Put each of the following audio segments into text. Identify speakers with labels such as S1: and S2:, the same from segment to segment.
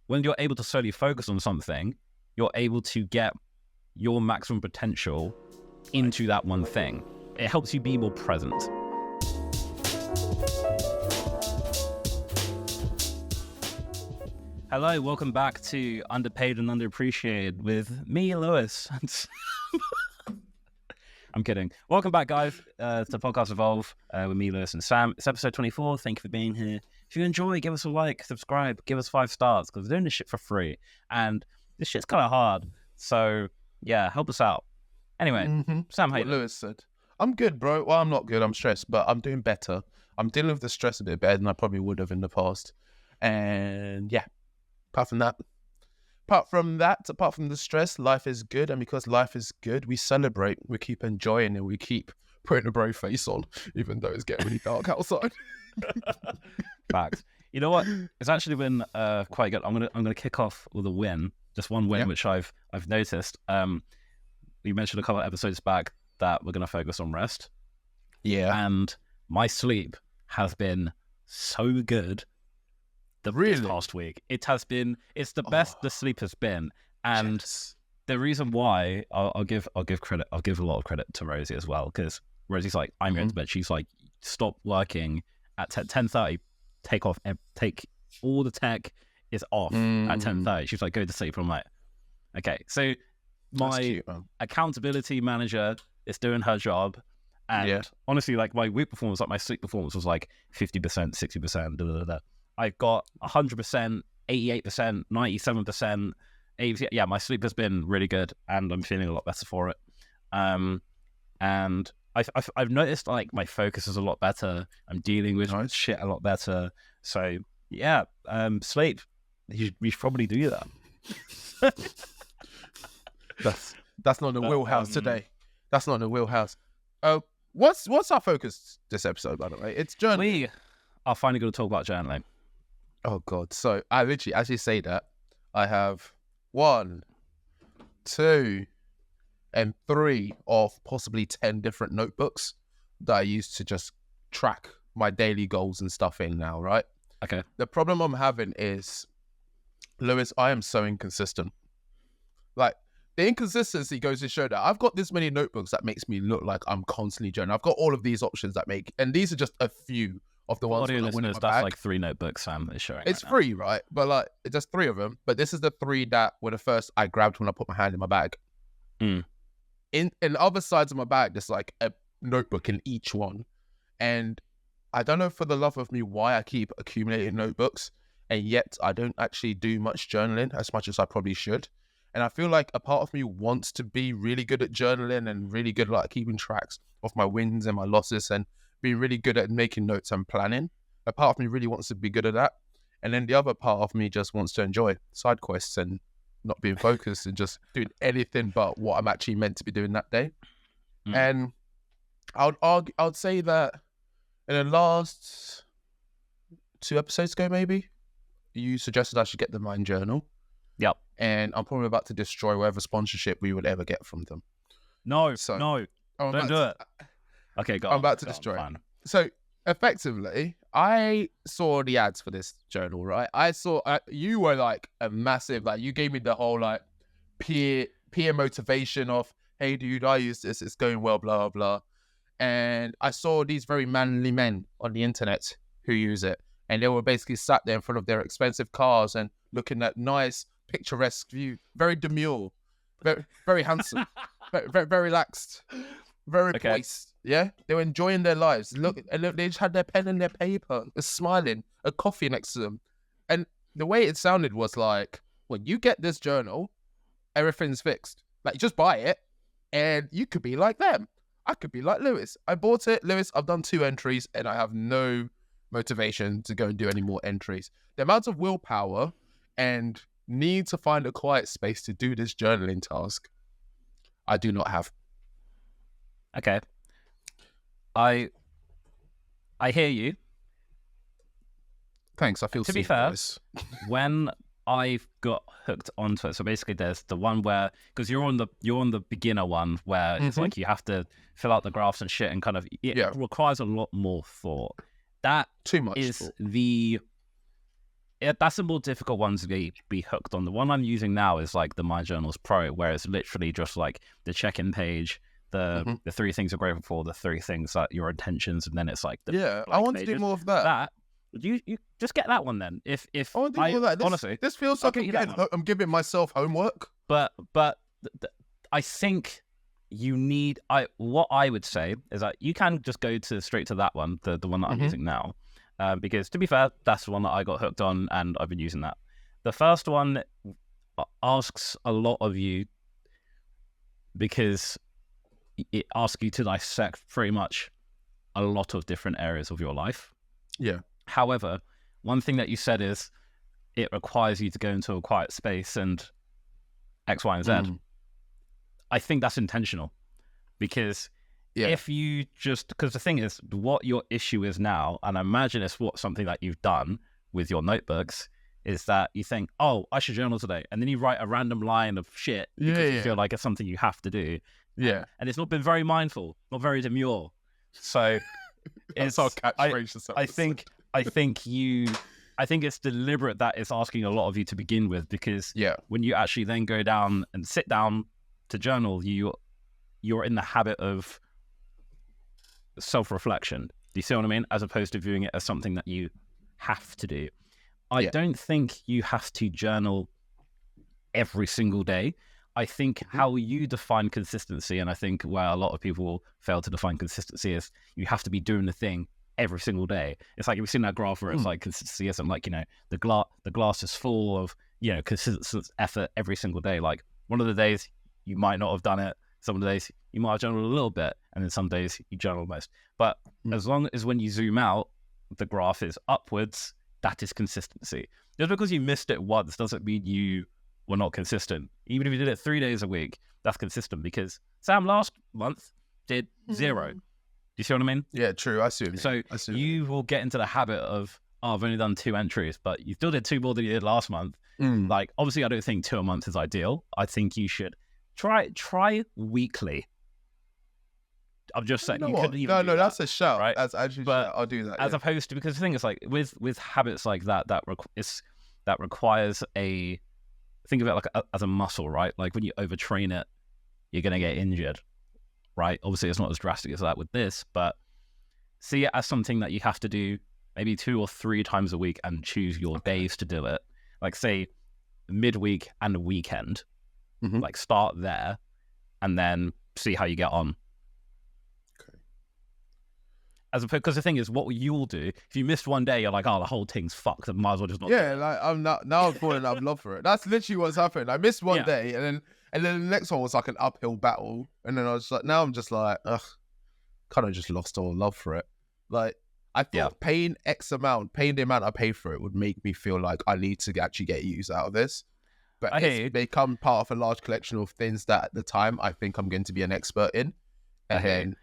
S1: when you're able to solely focus on something, you're able to get your maximum potential into that one thing. It helps you be more present. Hello, welcome back to Underpaid and Underappreciated with me, Lewis. I'm kidding. Welcome back, guys, to Podcast Evolve with me, Lewis, and Sam. It's episode 24. Thank you for being here. If you enjoy, give us a like, subscribe, give us 5 stars, because we're doing this shit for free. And this shit's kind of hard. So, yeah, help us out. Anyway, Sam, how you doing?
S2: Lewis said, I'm good, bro. Well, I'm not good. I'm stressed, but I'm doing better. I'm dealing with the stress a bit better than I probably would have in the past. And yeah, apart from the stress, life is good. And because life is good, we celebrate, we keep enjoying it, we keep putting a brave face on, even though it's getting really dark outside.
S1: Facts. You know what? It's actually been quite good. I'm gonna kick off with a win, just one win, which I've noticed. We mentioned a couple of episodes back that we're gonna focus on rest. Yeah. And my sleep has been so good. This past week, it's the best the sleep has been, and the reason why I'll give credit. I'll give a lot of credit to Rosie as well, because Rosie's like, I'm going to bed. She's like, stop working at 10:30. Take all the tech is off at 10:30. She's like, go to sleep. I'm like, okay. So my accountability manager is doing her job, and honestly, like my week performance, like my sleep performance was like 50%, 60%. I've got 100%, 88%, 97%, 80%. Yeah, my sleep has been really good, and I'm feeling a lot better for it. And I've noticed like my focus is a lot better. I'm dealing with shit a lot better. So yeah, sleep. You should probably do that.
S2: That's not in the wheelhouse today. That's not in the wheelhouse. What's our focus this episode, by the way? It's journaling.
S1: We are finally going to talk about journaling.
S2: Oh God! So I literally, as you say that, I have 1, 2, and 3 of possibly 10 different notebooks that I use to just track my daily goals and stuff in now, right?
S1: Okay.
S2: The problem I'm having is, Lewis, I am so inconsistent. Like, the inconsistency goes to show that I've got this many notebooks that makes me look like I'm constantly journaling. I've got all of these options that make, and these are just a few of the ones.
S1: Audio listeners, that's like 3 notebooks Sam is showing.
S2: It's free, right? But like, it's just 3 of them. But this is the 3 that were the first I grabbed when I put my hand in my bag. In other sides of my bag, there's like a notebook in each one. And I don't know for the love of me why I keep accumulating notebooks, and yet I don't actually do much journaling as much as I probably should. And I feel like a part of me wants to be really good at journaling and really good at like keeping tracks of my wins and my losses and be really good at making notes and planning. A part of me really wants to be good at that. And then the other part of me just wants to enjoy side quests and not being focused and just doing anything but what I'm actually meant to be doing that day. And I'd say that in the last 2 episodes ago, maybe, you suggested I should get the Mind Journal.
S1: Yep.
S2: And I'm probably about to destroy whatever sponsorship we would ever get from them.
S1: No, don't do it. Okay, go on.
S2: I'm about to destroy it. So, effectively, I saw the ads for this journal, right? I saw, you were like a massive, like, you gave me the whole, like, peer motivation of, hey, dude, I use this, it's going well, blah, blah, blah. And I saw these very manly men on the internet who use it. And they were basically sat there in front of their expensive cars and looking at nice, picturesque view. Very demure, very, very handsome, very, very relaxed, very poised. Yeah, they were enjoying their lives. Look, they just had their pen and their paper, smiling, a coffee next to them. And the way it sounded was like, when you get this journal, everything's fixed. Like, just buy it, and you could be like them. I could be like Lewis. I bought it. Lewis, I've done 2 entries, and I have no motivation to go and do any more entries. The amount of willpower and need to find a quiet space to do this journaling task, I do not have.
S1: Okay. I hear you.
S2: Thanks. I feel
S1: to be fair, when I've got hooked onto it, so basically there's the one where, because you're on the beginner one where it's like you have to fill out the graphs and shit, and kind of it requires a lot more thought. That
S2: too much
S1: is
S2: thought.
S1: the that's a more difficult one to be hooked on. The one I'm using now is like the My Journals Pro, where it's literally just like the check-in page, the 3 things you're grateful for, the 3 things that your intentions, and then it's like
S2: I want to do more of that.
S1: That you just get that one then. If
S2: I want to do more of that.
S1: Honestly,
S2: this feels like I'm giving myself homework.
S1: But I think you need. What I would say is that you can just go straight to that one, the one that I'm using now. Because to be fair, that's the one that I got hooked on and I've been using that. The first one asks a lot of you because it asks you to dissect pretty much a lot of different areas of your life.
S2: Yeah.
S1: However, one thing that you said is it requires you to go into a quiet space and X, Y, and Z. I think that's intentional because if you because the thing is, what your issue is now, and I imagine it's something that you've done with your notebooks, is that you think, oh, I should journal today. And then you write a random line of shit because you feel like it's something you have to do.
S2: Yeah.
S1: And it's not been very mindful, not very demure. So
S2: it's our catchphrase.
S1: I think it's deliberate that it's asking a lot of you to begin with, because when you actually then go down and sit down to journal, you're in the habit of self-reflection. Do you see what I mean? As opposed to viewing it as something that you have to do. I don't think you have to journal every single day. I think how you define consistency, and I think where a lot of people fail to define consistency, is you have to be doing the thing every single day. It's like, you've seen that graph where it's like consistency isn't like, the glass is full of, consistent effort every single day. Like, one of the days you might not have done it. Some of the days you might have journaled a little bit, and then some days you journal most. But as long as when you zoom out, the graph is upwards, that is consistency. Just because you missed it once doesn't mean you were not consistent. Even if you did it 3 days a week, that's consistent, because Sam last month did 0. Do you see what I mean?
S2: Yeah, true. I see what you mean.
S1: So you will get into the habit of, I've only done 2 entries, but you still did 2 more than you did last month. Like, obviously, I don't think 2 a month is ideal. I think you should try weekly. I'm just saying.
S2: That's a shout.
S1: Right?
S2: That's actually a shout. I'll do that.
S1: As opposed to, because the thing is, like, with habits like that requires think of it like as a muscle, right? Like, when you overtrain it, you're going to get injured, right? Obviously, it's not as drastic as that with this, but see it as something that you have to do maybe 2 or 3 times a week and choose your days to do it. Like, say, midweek and a weekend. Like, start there and then see how you get on.
S2: Okay.
S1: Because the thing is, what you'll do, if you missed one day, you're like, oh, the whole thing's fucked. I might as well just not.
S2: Yeah, like, I'm not now. I'm falling out of love for it. That's literally what's happened. I missed one day, and then the next one was like an uphill battle, and then I was like, now I'm just like, ugh, kind of just lost all love for it. Like, I thought paying the amount I pay for it would make me feel like I need to actually get use out of this. But it's become part of a large collection of things that at the time I think I'm going to be an expert in. And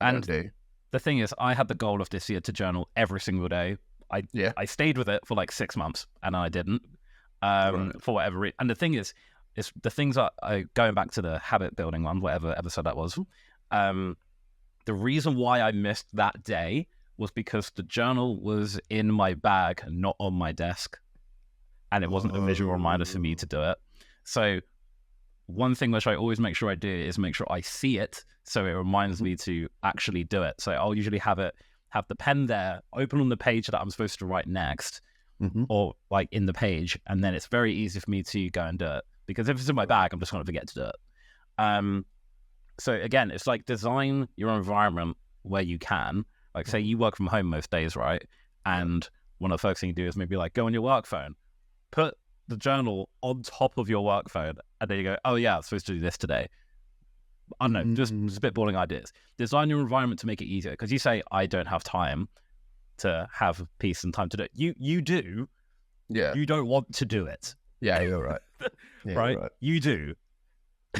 S1: the thing is, I had the goal of this year to journal every single day. I stayed with it for like 6 months, and I didn't for whatever reason. And the thing is the things that going back to the habit building one, whatever episode that was. The reason why I missed that day was because the journal was in my bag, not on my desk. And it wasn't a visual reminder for me to do it. So one thing which I always make sure I do is make sure I see it, so it reminds me to actually do it. So I'll usually have the pen there, open on the page that I'm supposed to write next, or like in the page, and then it's very easy for me to go and do it. Because if it's in my bag, I'm just going to forget to do it. So again, it's like, design your environment where you can. Like, say you work from home most days, right? And one of the first things you do is maybe like go on your work phone. Put the journal on top of your work phone, and then you go, oh yeah, I'm supposed to do this today. I don't know, just spitballing ideas. Design your environment to make it easier, because you say, I don't have time to have peace and time to do it. You do. Yeah. You don't want to do it.
S2: Yeah, you're right.
S1: Yeah, right? You're right? You do.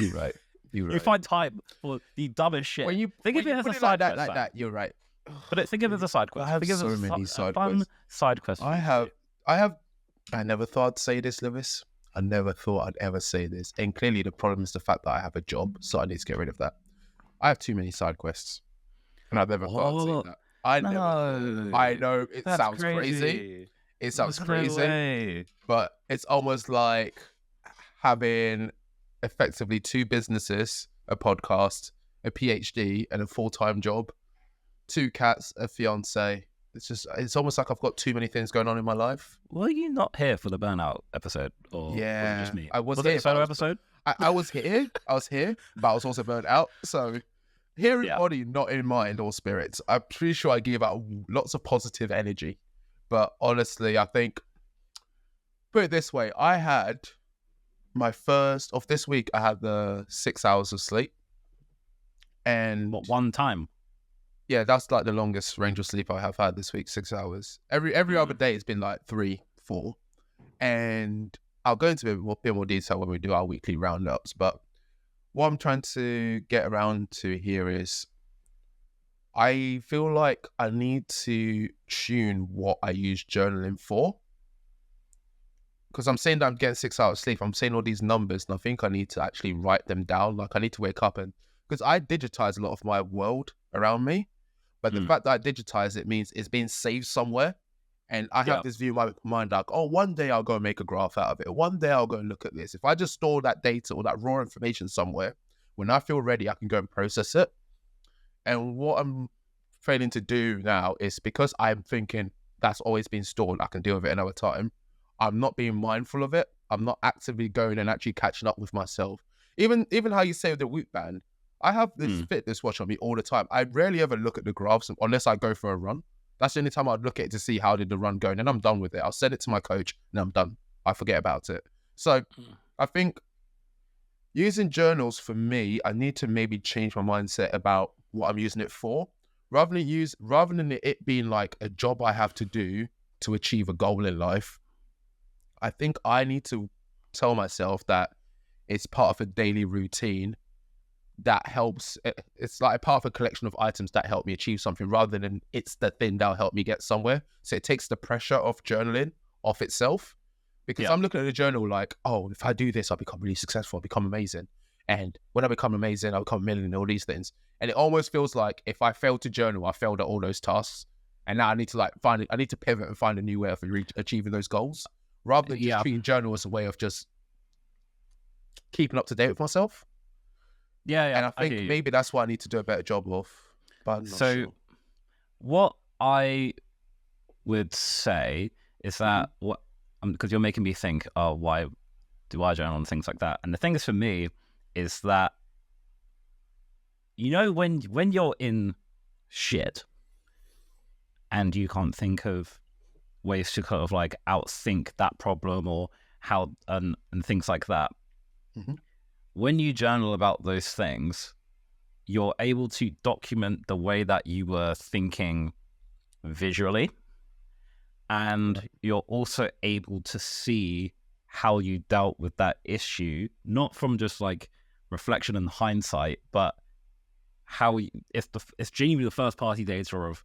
S2: You're right.
S1: You find time for the dumbest shit. When you think of it as a side quest,
S2: like that, you're right.
S1: But think of it as a side quest.
S2: I have so many side
S1: quests. Side quests.
S2: I never thought I'd say this, Lewis. I never thought I'd ever say this. And clearly the problem is the fact that I have a job, so I need to get rid of that. I have too many side quests. And I've never thought I'd say that. I know. It sounds crazy. It sounds
S1: No
S2: crazy,
S1: way.
S2: but it's almost like having effectively 2 businesses, a podcast, a PhD, and a full-time job, 2 cats, a fiance. It's almost like I've got too many things going on in my life.
S1: Were you not here for the burnout episode, or was it just me?
S2: I was
S1: Was
S2: here.
S1: it a solo episode?
S2: I was here, but I was also burnt out. So here in
S1: Yeah.
S2: body, not in mind or spirits. I'm pretty sure I give out lots of positive energy. But honestly, I think, put it this way, I had my first of this week, I had the 6 hours of sleep. And
S1: What, one time?
S2: yeah, that's like the longest range of sleep I have had this week, 6 hours. Every other day it's been like 3, 4. And I'll go into a bit more detail when we do our weekly roundups. But what I'm trying to get around to here is I feel like I need to tune what I use journaling for. Because I'm saying that I'm getting 6 hours sleep. I'm saying all these numbers, and I think I need to actually write them down. Like, I need to wake up and... Because I digitize a lot of my world around me. But the fact that I digitize it means it's being saved somewhere. And I have this view in my mind like, oh, one day I'll go and make a graph out of it. One day I'll go and look at this. If I just store that data or that raw information somewhere, when I feel ready, I can go and process it. And what I'm failing to do now is, because I'm thinking that's always been stored, I can deal with it another time. I'm not being mindful of it. I'm not actively going and actually catching up with myself. Even how you say with the Whoop band, I have this fitness watch on me all the time. I rarely ever look at the graphs unless I go for a run. That's the only time I'd look at it to see how did the run go. And then I'm done with it. I'll send it to my coach and I'm done. I forget about it. So I think using journals for me, I need to maybe change my mindset about what I'm using it for. Rather than it being like a job I have to do to achieve a goal in life, I think I need to tell myself that it's part of a daily routine that helps. It's like a part of a collection of items that help me achieve something, rather than it's the thing that'll help me get somewhere. So it takes the pressure of journaling off itself, because I'm looking at the journal like, oh, if I do this, I'll become really successful, I'll become amazing. And when I become amazing, I'll become a millionaire, all these things. And it almost feels like if I fail to journal, I failed at all those tasks. And now I need to I need to pivot and find a new way of achieving those goals, rather than just treating journal as a way of just keeping up to date with myself.
S1: Yeah.
S2: And I think maybe that's what I need to do a better job of. But I'm not sure.
S1: What I would say is that because you're making me think, oh, why do I journal and things like that? And the thing is, for me, is that, you know, when you're in shit and you can't think of ways to kind of like outthink that problem or how and things like that. When you journal about those things, you're able to document the way that you were thinking visually, and you're also able to see how you dealt with that issue, not from just like reflection and hindsight, but how it's genuinely the first party data of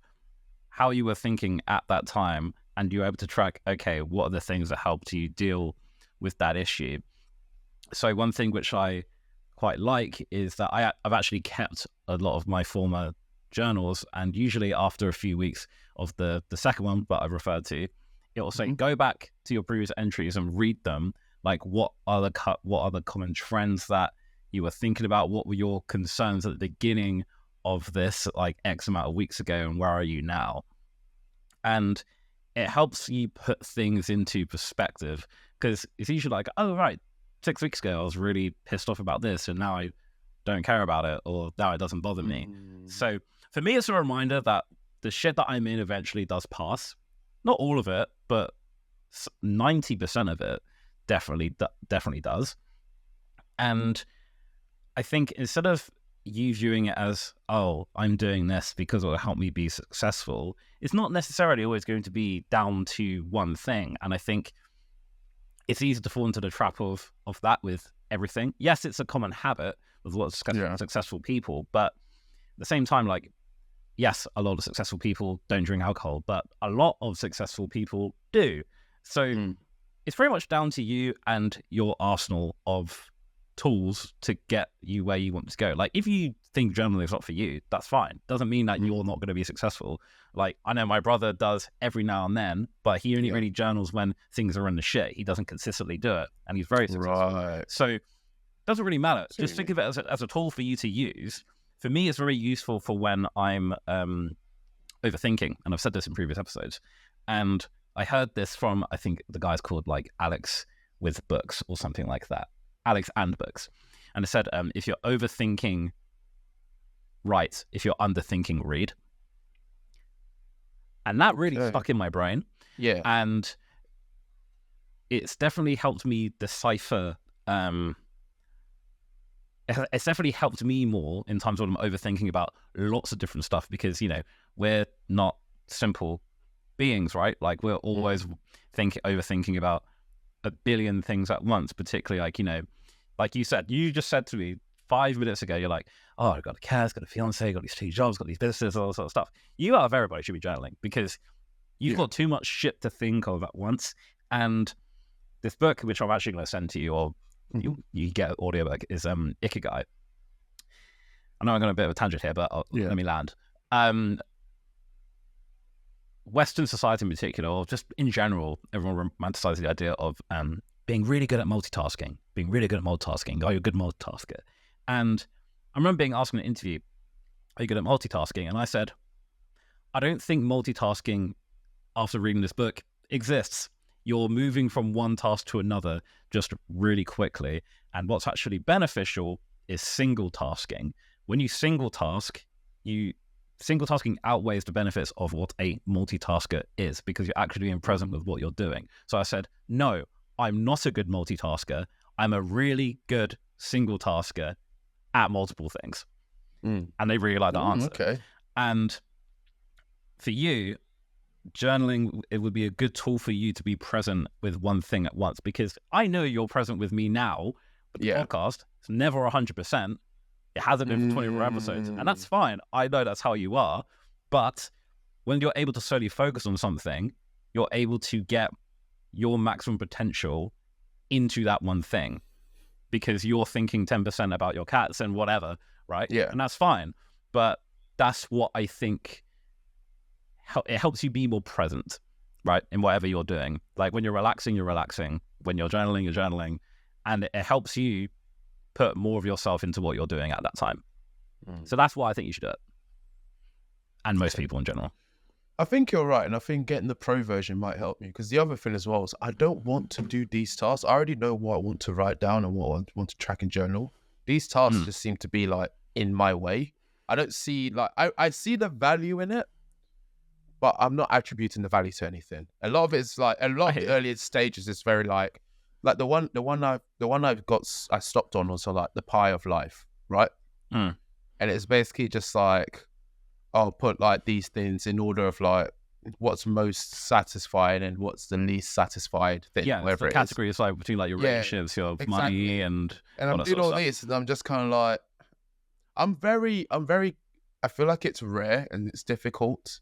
S1: how you were thinking at that time, and you're able to track, okay, what are the things that helped you deal with that issue. So one thing which I quite like is that I've actually kept a lot of my former journals, and usually after a few weeks of the second one that I've referred to, it will say, go back to your previous entries and read them. Like, what are the common trends that you were thinking about? What were your concerns at the beginning of this, like X amount of weeks ago, and where are you now? And it helps you put things into perspective, because it's usually like, oh, right, 6 weeks ago I was really pissed off about this, and now I don't care about it, or now it doesn't bother me. So for me, it's a reminder that the shit that I'm in eventually does pass. Not all of it, but 90% of it definitely does. And I think instead of you viewing it as, oh, I'm doing this because it will help me be successful, it's not necessarily always going to be down to one thing. And I think it's easy to fall into the trap of that with everything. Yes, it's a common habit with a lot of successful people, but at the same time, like, yes, a lot of successful people don't drink alcohol, but a lot of successful people do. So it's very much down to you and your arsenal of tools to get you where you want to go. Like, if you think journaling is not for you, that's fine. Doesn't mean that you're not going to be successful. Like, I know my brother does every now and then, but he only really journals when things are in the shit. He doesn't consistently do it, and he's very successful.
S2: Right.
S1: So it doesn't really matter. Just think of it as a tool for you to use. For me, it's very useful for when I'm overthinking, and I've said this in previous episodes. And I heard this from, I think the guy's called like Alex with Books or something like that. Alex and Books. And it said, if you're overthinking, write. If you're underthinking, read. And that really stuck in my brain. Yeah. And it's definitely helped me decipher. It's definitely helped me more in times when I'm overthinking about lots of different stuff, because, you know, we're not simple beings, right? Like, we're always overthinking about a billion things at once, particularly, like, you know, like you just said to me 5 minutes ago, you're like, oh, I've got a cat, got a fiance, got these 2 jobs, got these businesses, all that sort of stuff. You out of everybody should be journaling, because you've got too much shit to think of at once. And this book, which I'm actually going to send to you, or you get an audiobook, is Ikigai. I know I'm going a bit of a tangent here, but let me land. Western society in particular, or just in general, everyone romanticizes the idea of being really good at multitasking. Are you a good multitasker? And I remember being asked in an interview, are you good at multitasking? And I said, I don't think multitasking, after reading this book, exists. You're moving from one task to another just really quickly. And what's actually beneficial is single tasking. When you single task, single tasking outweighs the benefits of what a multitasker is, because you're actually being present with what you're doing. So I said, no, I'm not a good multitasker. I'm a really good single tasker at multiple things. And they really like that answer. Okay. And for you, journaling, it would be a good tool for you to be present with one thing at once, because I know you're present with me now, but the podcast is never 100%. It hasn't been for 24 episodes, and that's fine. I know that's how you are, but when you're able to solely focus on something, you're able to get your maximum potential into that one thing, because you're thinking 10% about your cats and whatever, right? Yeah. And that's fine. But that's what I think, it helps you be more present, right? In whatever you're doing. Like, when you're relaxing, you're relaxing. When you're journaling, you're journaling. And it helps you put more of yourself into what you're doing at that time. So that's why I think you should do it. And most people in general.
S2: I think you're right, and I think getting the pro version might help me, because the other thing as well is I don't want to do these tasks. I already know what I want to write down and what I want to track and journal. These tasks just seem to be like in my way. I don't see, like, I see the value in it, but I'm not attributing the value to anything. A lot of it's like, a lot of the earlier stages is very like the one I stopped on was like the pie of life, right? And it's basically just like, I'll put like these things in order of like what's most satisfying and what's the least satisfied thing.
S1: Yeah, the category is like between like your relationships, your money, and
S2: I'm doing all this, and I'm just kind of like, I'm very. I feel like it's rare and it's difficult.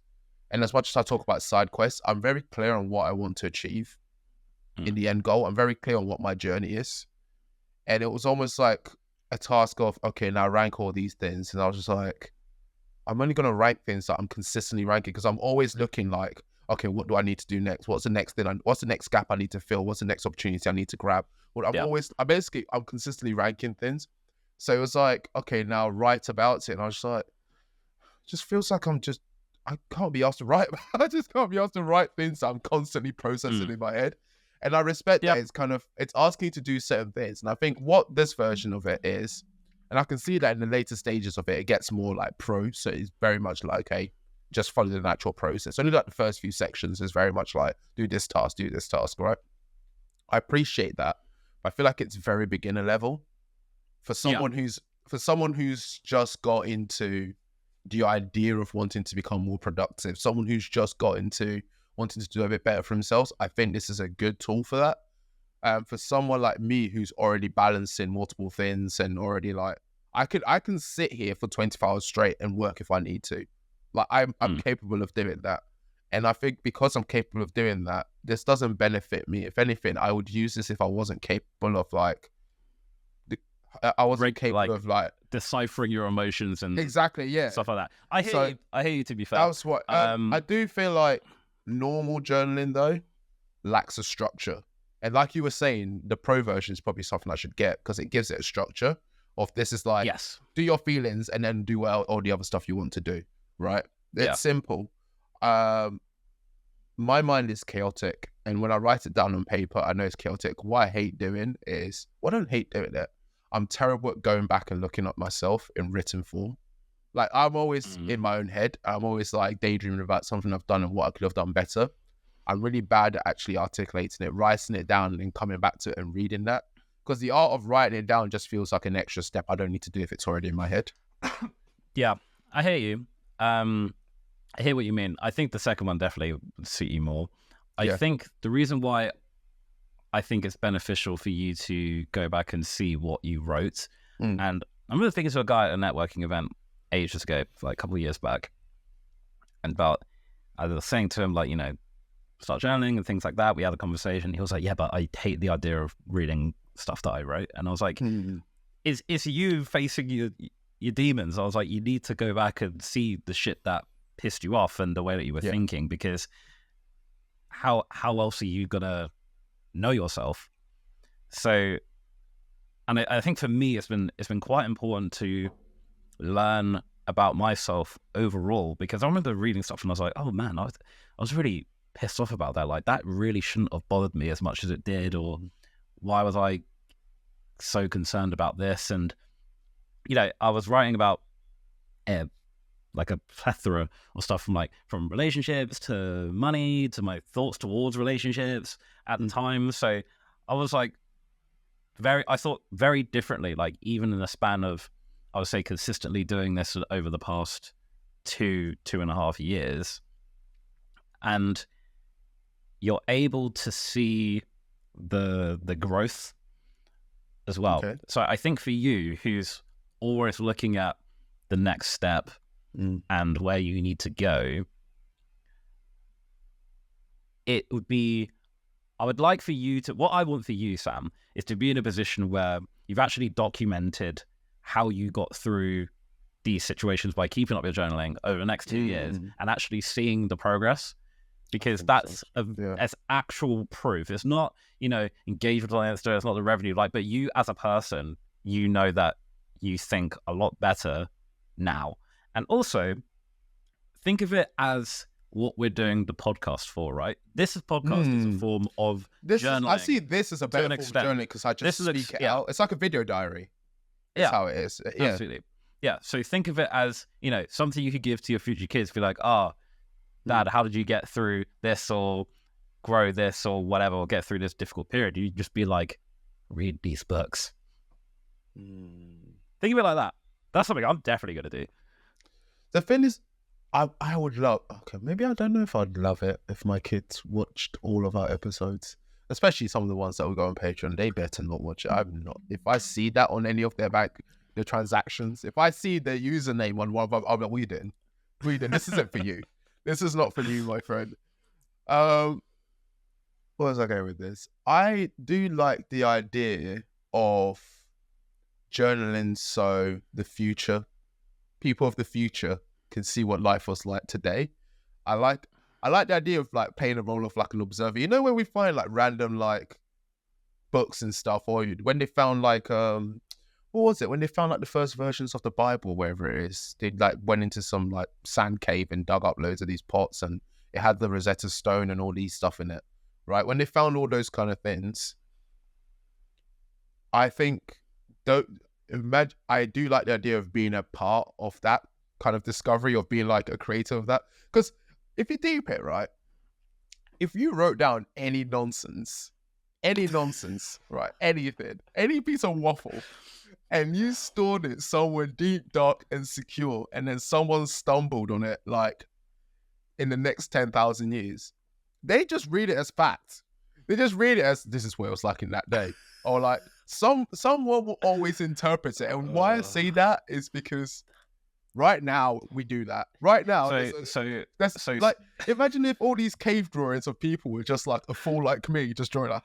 S2: And as much as I talk about side quests, I'm very clear on what I want to achieve in the end goal. I'm very clear on what my journey is, and it was almost like a task of, okay, now rank all these things, and I was just like, I'm only going to rank things that I'm consistently ranking, because I'm always looking like, okay, what do I need to do next? What's the next thing? What's the next gap I need to fill? What's the next opportunity I need to grab? Well, I'm consistently ranking things. So it was like, okay, now write about it. And I was just like, just feels like I can't be asked to write. I just can't be asked to write things that I'm constantly processing in my head. And I respect that it's asking you to do certain things. And I think what this version of it is, and I can see that in the later stages of it, it gets more like pro. So it's very much like, okay, just follow the natural process. Only like the first few sections is very much like, do this task, right? I appreciate that. I feel like it's very beginner level for someone who's just got into the idea of wanting to become more productive, someone who's just got into wanting to do a bit better for themselves. I think this is a good tool for that. For someone like me who's already balancing multiple things and already like, I can sit here for 24 hours straight and work if I need to. Like, I'm capable of doing that. And I think because I'm capable of doing that, this doesn't benefit me. If anything, I would use this if I wasn't capable of like,
S1: deciphering your emotions and
S2: exactly, yeah,
S1: stuff like that. I hear you, to be fair.
S2: That's what I do feel like normal journaling though lacks a structure. And like you were saying, the pro version is probably something I should get because it gives it a structure of this is like,
S1: yes,
S2: do your feelings and then do all the other stuff you want to do, right? It's simple. My mind is chaotic. And when I write it down on paper, I know it's chaotic. What I hate doing is, well, I don't hate doing it. I'm terrible at going back and looking at myself in written form. Like I'm always in my own head. I'm always like daydreaming about something I've done and what I could have done better. I'm really bad at actually articulating it, writing it down and coming back to it and reading that. Because the art of writing it down just feels like an extra step I don't need to do if it's already in my head.
S1: Yeah, I hear you. I hear what you mean. I think the second one definitely would suit you more. I think the reason why I think it's beneficial for you to go back and see what you wrote. And I remember thinking to a guy at a networking event ages ago, like a couple of years back, and I was saying to him, like, you know, start journaling and things like that. We had a conversation. He was like, yeah, but I hate the idea of reading stuff that I wrote. And I was like, is you facing your demons? I was like, you need to go back and see the shit that pissed you off and the way that you were thinking, because how else are you gonna know yourself? So, and I think for me, it's been quite important to learn about myself overall, because I remember reading stuff and I was like, oh man, I was really pissed off about that. Like, that really shouldn't have bothered me as much as it did, or why was I so concerned about this? And, you know, I was writing about like a plethora of stuff from relationships to money to my thoughts towards relationships at the time. So I was like, I thought very differently, like even in the span of, I would say, consistently doing this over the past 2.5 years. And you're able to see the growth as well. Okay. So I think for you, who's always looking at the next step and where you need to go, it would be, I would like for you to, what I want for you, Sam, is to be in a position where you've actually documented how you got through these situations by keeping up your journaling over the next 2 years and actually seeing the progress. Because that's as actual proof. It's not, you know, engagement on Insta, it's not the revenue, like, but you as a person, you know that you think a lot better now. And also, think of it as what we're doing the podcast for, right? This podcast is a form of journaling.
S2: I see this as a better form of journaling because I just speak it out. It's like a video diary. That's how it is. Yeah.
S1: Absolutely. Yeah. So think of it as, you know, something you could give to your future kids. Be like, Dad, how did you get through this, or grow this, or whatever, or get through this difficult period? You just be like, read these books. Think of it like that. That's something I'm definitely going to do.
S2: The thing is, I would love, maybe I don't know if I'd love it if my kids watched all of our episodes, especially some of the ones that will go on Patreon. They better not watch it. I'm not. If I see that on any of their the transactions, if I see their username on one of them, I'm like, Whedon, this isn't for you. This is not for you, my friend. Where was I going with this? I do like the idea of journaling so the future, people of the future, can see what life was like today. I like the idea of like playing a role of like an observer. You know, when we find like random like books and stuff, or when they found like what was it? When they found like the first versions of the Bible, wherever it is, they like went into some like sand cave and dug up loads of these pots, and it had the Rosetta Stone and all these stuff in it, right? When they found all those kind of things, I think I do like the idea of being a part of that kind of discovery, of being like a creator of that. Because if you deep it, right, if you wrote down any nonsense, right, anything, any piece of waffle, and you stored it somewhere deep, dark, and secure, and then someone stumbled on it, like, in the next 10,000 years, they just read it as fact. They just read it as, this is what it was like in that day. Or, like, someone will always interpret it. And why I say that is because right now, we do that. Right now, like, imagine if all these cave drawings of people were just, like, a fool like me, just drawing, like,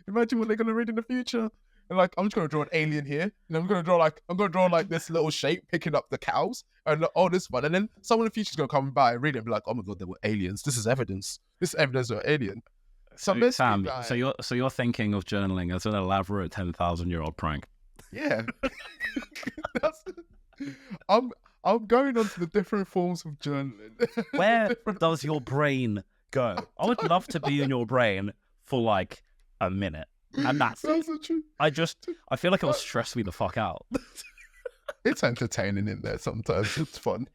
S2: imagine what they're going to read in the future. And like, I'm just gonna draw an alien here, and I'm gonna draw like this little shape picking up the cows, and oh, this one. And then someone in the future's gonna come by and read it and be like, oh my god, there were aliens. This is evidence. This is evidence of an alien.
S1: So Sam, so you're thinking of journaling as an elaborate 10,000-year-old prank.
S2: Yeah. I'm going on to the different forms of journaling.
S1: Where does your brain go? I would love to be in your brain for like a minute, and that's it. I feel like it will stress me the fuck out.
S2: It's entertaining in there sometimes. It's fun.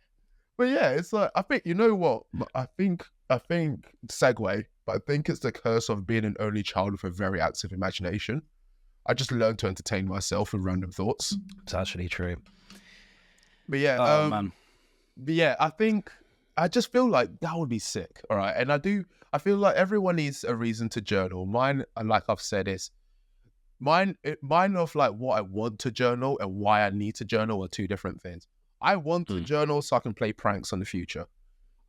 S2: But yeah, it's like, I think, you know what? I think segue, but I think it's the curse of being an only child with a very active imagination. I just learned to entertain myself with random thoughts.
S1: It's actually true.
S2: But yeah,
S1: man.
S2: But yeah, I just feel like that would be sick. All right. And I feel like everyone needs a reason to journal. Mine, like I've said, is mine of like what I want to journal and why I need to journal are two different things. I want to journal so I can play pranks on the future.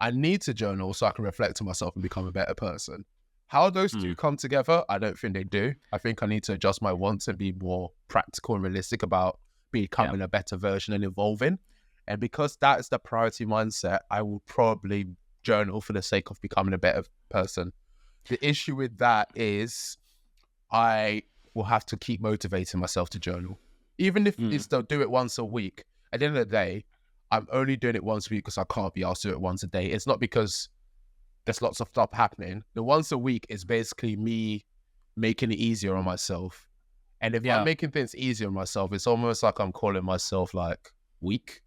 S2: I need to journal so I can reflect on myself and become a better person. How those two come together, I don't think they do. I think I need to adjust my wants and be more practical and realistic about becoming a better version and evolving. And because that is the priority mindset, I will probably journal for the sake of becoming a better person. The issue with that is I will have to keep motivating myself to journal. Even if it's to do it once a week, at the end of the day, I'm only doing it once a week because I can't be asked to do it once a day. It's not because there's lots of stuff happening. The once a week is basically me making it easier on myself. And if I'm making things easier on myself, it's almost like I'm calling myself like weak.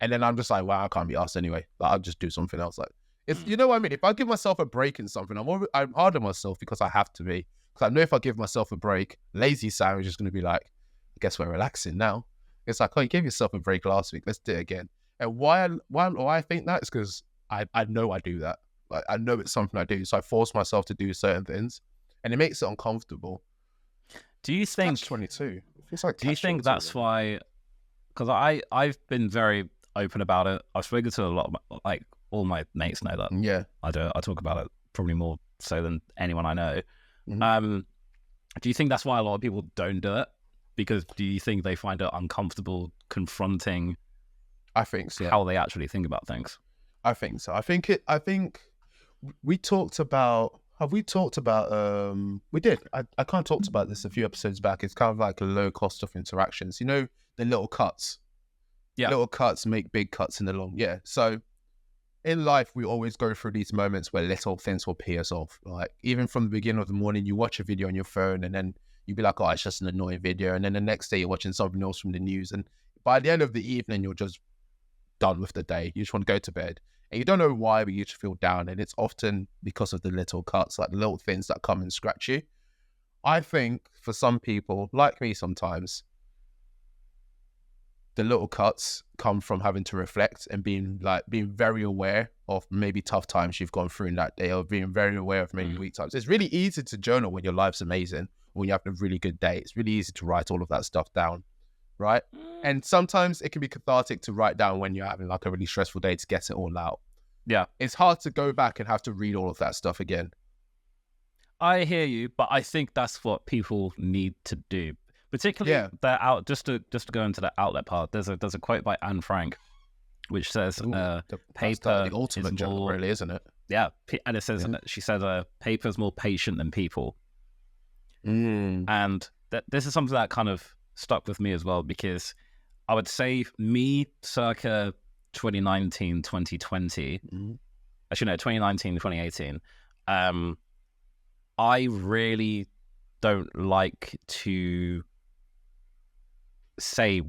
S2: And then I'm just like, wow, I can't be asked anyway. Like, I'll just do something else. Like, it's, you know what I mean? If I give myself a break in something, I'm hard on myself because I have to be. Because I know if I give myself a break, lazy Sam is just going to be like, I guess we're relaxing now. It's like, oh, you gave yourself a break last week. Let's do it again. And why I think that is because I know I do that. Like, I know it's something I do. So I force myself to do certain things and it makes it uncomfortable.
S1: Do you think...
S2: Catch 22. It's like
S1: do you think that's why... Because I've been very open about it. I've spoken to a lot of like all my mates know that.
S2: Yeah.
S1: I talk about it probably more so than anyone I know. Do you think that's why a lot of people don't do it? Because do you think they find it uncomfortable confronting
S2: I think so.
S1: How they actually think about things?
S2: I think so. I think we talked about we did. I kind of talked about this a few episodes back. It's kind of like a low cost of interactions. You know, the little cuts. Yeah. Little cuts make big cuts in the long. Yeah. So in life, we always go through these moments where little things will pee us off. Like even from the beginning of the morning, you watch a video on your phone and then you'd be like, oh, it's just an annoying video. And then the next day you're watching something else from the news. And by the end of the evening, you're just done with the day. You just want to go to bed. And you don't know why, but you just feel down. And it's often because of the little cuts, like the little things that come and scratch you. I think for some people, like me sometimes, the little cuts come from having to reflect and being very aware of maybe tough times you've gone through in that day, or being very aware of maybe weak times. It's really easy to journal when your life's amazing, when you have a really good day. It's really easy to write all of that stuff down, right? And sometimes it can be cathartic to write down when you're having like a really stressful day to get it all out.
S1: Yeah.
S2: It's hard to go back and have to read all of that stuff again.
S1: I hear you, but I think that's what people need to do. Particularly just to go into the outlet part, there's a quote by Anne Frank which says paper
S2: the ultimate journal, really, isn't it?
S1: Yeah, and it says she says paper is more patient than people. And this is something that kind of stuck with me as well, because I would say me circa 2019, 2020, actually no, 2019, 2018, I really don't like to say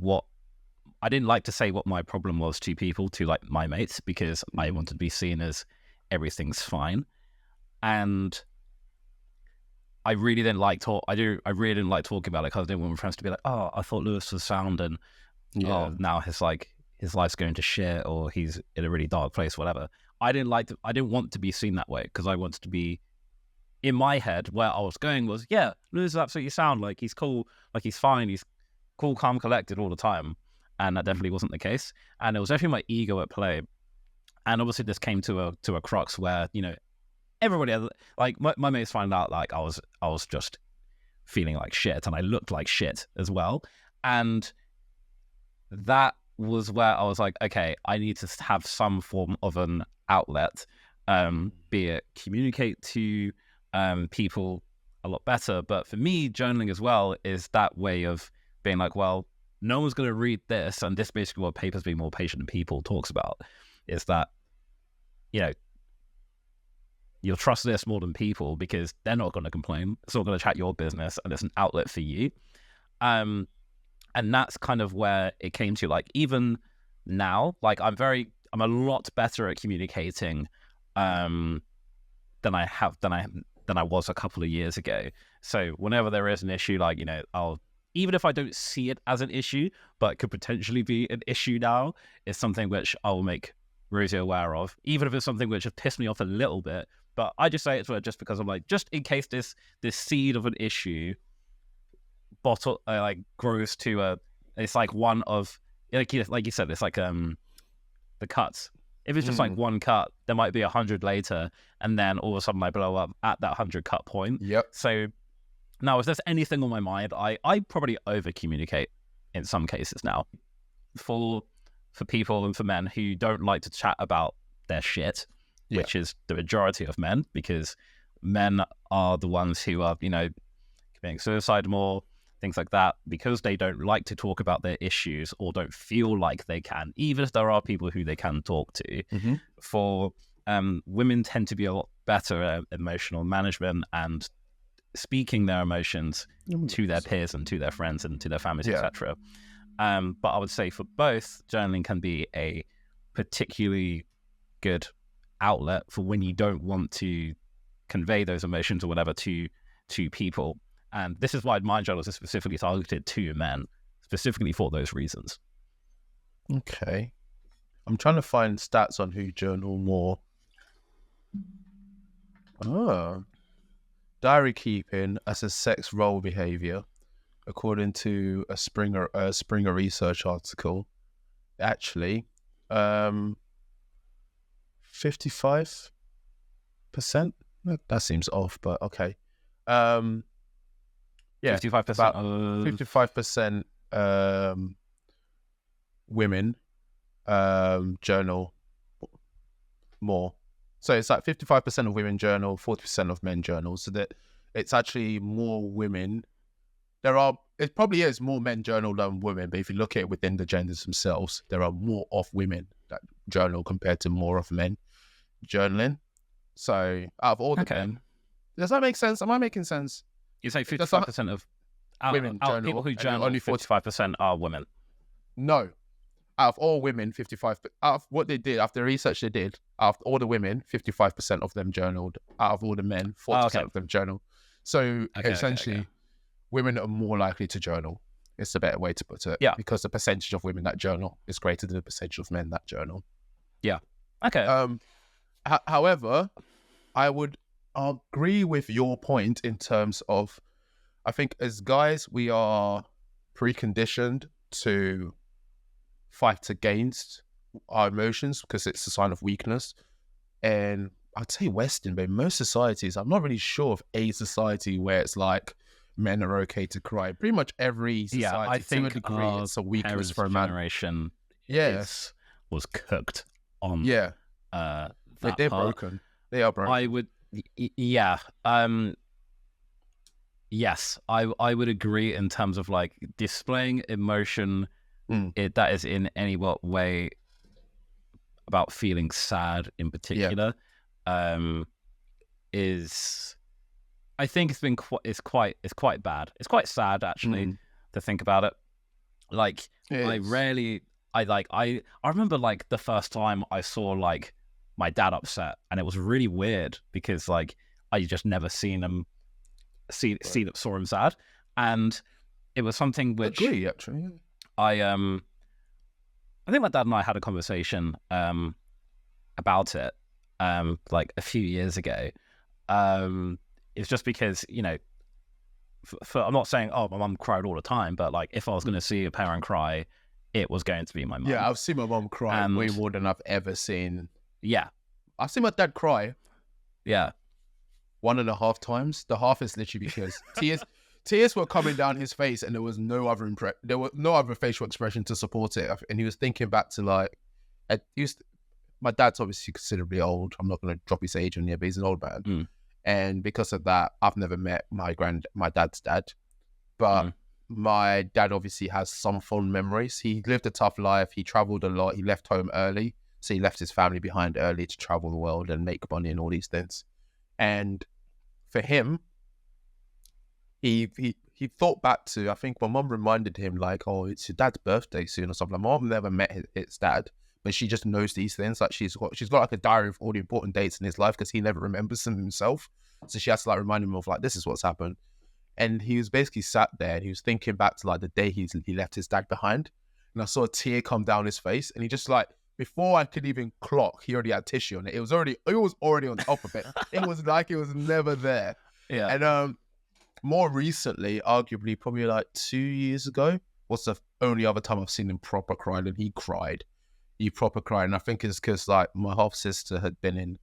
S1: I didn't like to say what my problem was to people, to like my mates, because I wanted to be seen as everything's fine. And I really didn't like I really didn't like talking about it, because I didn't want my friends to be like, oh, I thought Lewis was sound, and oh, now his life's going to shit, or he's in a really dark place, whatever. I didn't want to be seen that way, because I wanted to be, in my head, where I was going was, yeah, Lewis is absolutely sound, like he's cool, like he's fine, he's cool, calm, collected all the time. And that definitely wasn't the case. And it was definitely my ego at play. And obviously this came to a crux where, you know, everybody, like my mates found out like I was just feeling like shit, and I looked like shit as well. And that was where I was like, okay, I need to have some form of an outlet, be it communicate to people a lot better. But for me, journaling as well is that way of being like, well, no one's going to read this, and this basically what Papers Being More Patient and People talks about, is that, you know, you'll trust this more than people because they're not going to complain. It's not going to chat your business, and it's an outlet for you. And that's kind of where it came to. Like, even now, like I'm a lot better at communicating than I was a couple of years ago. So whenever there is an issue, like, you know, even if I don't see it as an issue, but it could potentially be an issue now, it's something which I will make Rosie aware of, even if it's something which has pissed me off a little bit. But I just say it to her just because I'm like, just in case this seed of an issue grows to it's like one of, like you said, it's like the cuts. If it's just like one cut, there might be 100 later, and then all of a sudden I blow up at that 100 cut point.
S2: Yep.
S1: So now, if there's anything on my mind, I probably over communicate in some cases now. For people and for men who don't like to chat about their shit, which is the majority of men, because men are the ones who are, you know, committing suicide more, things like that, because they don't like to talk about their issues or don't feel like they can, even if there are people who they can talk to. For women tend to be a lot better at emotional management and speaking their emotions to their peers and to their friends and to their families, etc. But I would say for both, journaling can be a particularly good outlet for when you don't want to convey those emotions or whatever to people. And this is why my journals are specifically targeted to men, specifically for those reasons.
S2: Okay. I'm trying to find stats on who journal more. Oh. Diary keeping as a sex role behavior, according to a Springer research article, actually, 55%. That seems off, but okay.
S1: 55%.
S2: 55% women journal more. So it's like 55% of women journal, 40% of men journal. So that it's actually more women. It probably is more men journal than women, but if you look at it within the genders themselves, there are more of women that journal compared to more of men journaling. So out of all the men, does that make sense? Am I making sense?
S1: You say 55% of women journal, people who journal, only 45% are women.
S2: No. Out of all women, 55%. Out of what they did, after the research they did, out of all the women, 55% of them journaled. Out of all the men, 40% of them journal. So essentially, women are more likely to journal. It's a better way to put it. Yeah. Because the percentage of women that journal is greater than the percentage of men that journal.
S1: Yeah. Okay.
S2: However, I would agree with your point in terms of, I think as guys, we are preconditioned to fight against our emotions because it's a sign of weakness. And I'd say Western, but in most societies, I'm not really sure of a society where it's like men are okay to cry. Pretty much every society,
S1: I think
S2: to a degree, it's a weakness for a man.
S1: Generation was cooked on
S2: they're
S1: part.
S2: broken. They are broken.
S1: I would yes, I would agree in terms of like displaying emotion that is in any way about feeling sad in particular is, I think it's quite bad. It's quite sad actually to think about it. Like I remember like the first time I saw like my dad upset, and it was really weird because like I just never saw him sad, and it was something which
S2: actually.
S1: I think my dad and I had a conversation about it like a few years ago. It's just because, you know, I'm not saying, my mum cried all the time, but like if I was going to see a parent cry, it was going to be my mum.
S2: Yeah, I've seen my mum cry way more than I've ever seen.
S1: Yeah.
S2: I've seen my dad cry.
S1: Yeah.
S2: 1.5 times. The half is literally because Tears were coming down his face, and there was no other facial expression to support it. And he was thinking back to like, my dad's obviously considerably old. I'm not going to drop his age on here, but he's an old man. And because of that, I've never met my dad's dad. But my dad obviously has some fond memories. He lived a tough life. He traveled a lot. He left home early. So he left his family behind early to travel the world and make money and all these things. And for him, he thought back to, I think my mum reminded him like, oh, it's your dad's birthday soon or something. My mum never met his dad, but she just knows these things. Like she's got like a diary of all the important dates in his life because he never remembers them himself. So she has to like remind him of like, this is what's happened. And he was basically sat there and he was thinking back to like the day he left his dad behind. And I saw a tear come down his face, and he just like, before I could even clock, he already had tissue on it. It was already on top of it. It was like it was never there.
S1: Yeah.
S2: And more recently, arguably probably like 2 years ago, was the only other time I've seen him proper cry, and he cried. He proper cried. And I think it's because like my half sister had been in,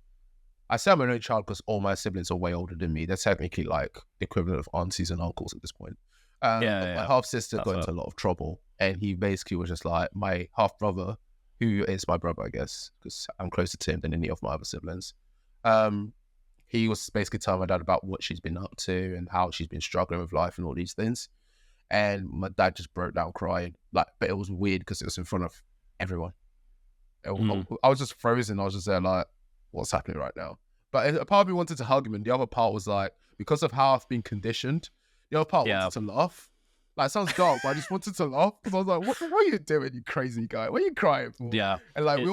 S2: I say I'm an only child because all my siblings are way older than me. They're technically like the equivalent of aunties and uncles at this point. My half sister got into a lot of trouble, and he basically was just like, my half brother, who is my brother, I guess, because I'm closer to him than any of my other siblings. He was basically telling my dad about what she's been up to and how she's been struggling with life and all these things. And my dad just broke down crying. Like, but it was weird because it was in front of everyone. I was just frozen. I was just there like, what's happening right now? But a part of me wanted to hug him, and the other part was like, because of how I've been conditioned, the other part wanted to laugh. Like, it sounds dark, but I just wanted to laugh because I was like, what are you doing, you crazy guy? What are you crying for?
S1: Yeah.
S2: And like, we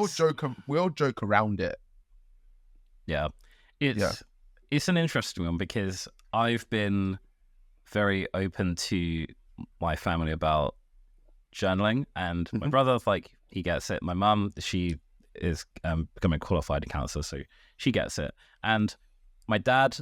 S2: all joke around it.
S1: Yeah. It's an interesting one because I've been very open to my family about journaling, and my brother, like, he gets it. My mum, she is becoming a qualified counselor, so she gets it. And my dad,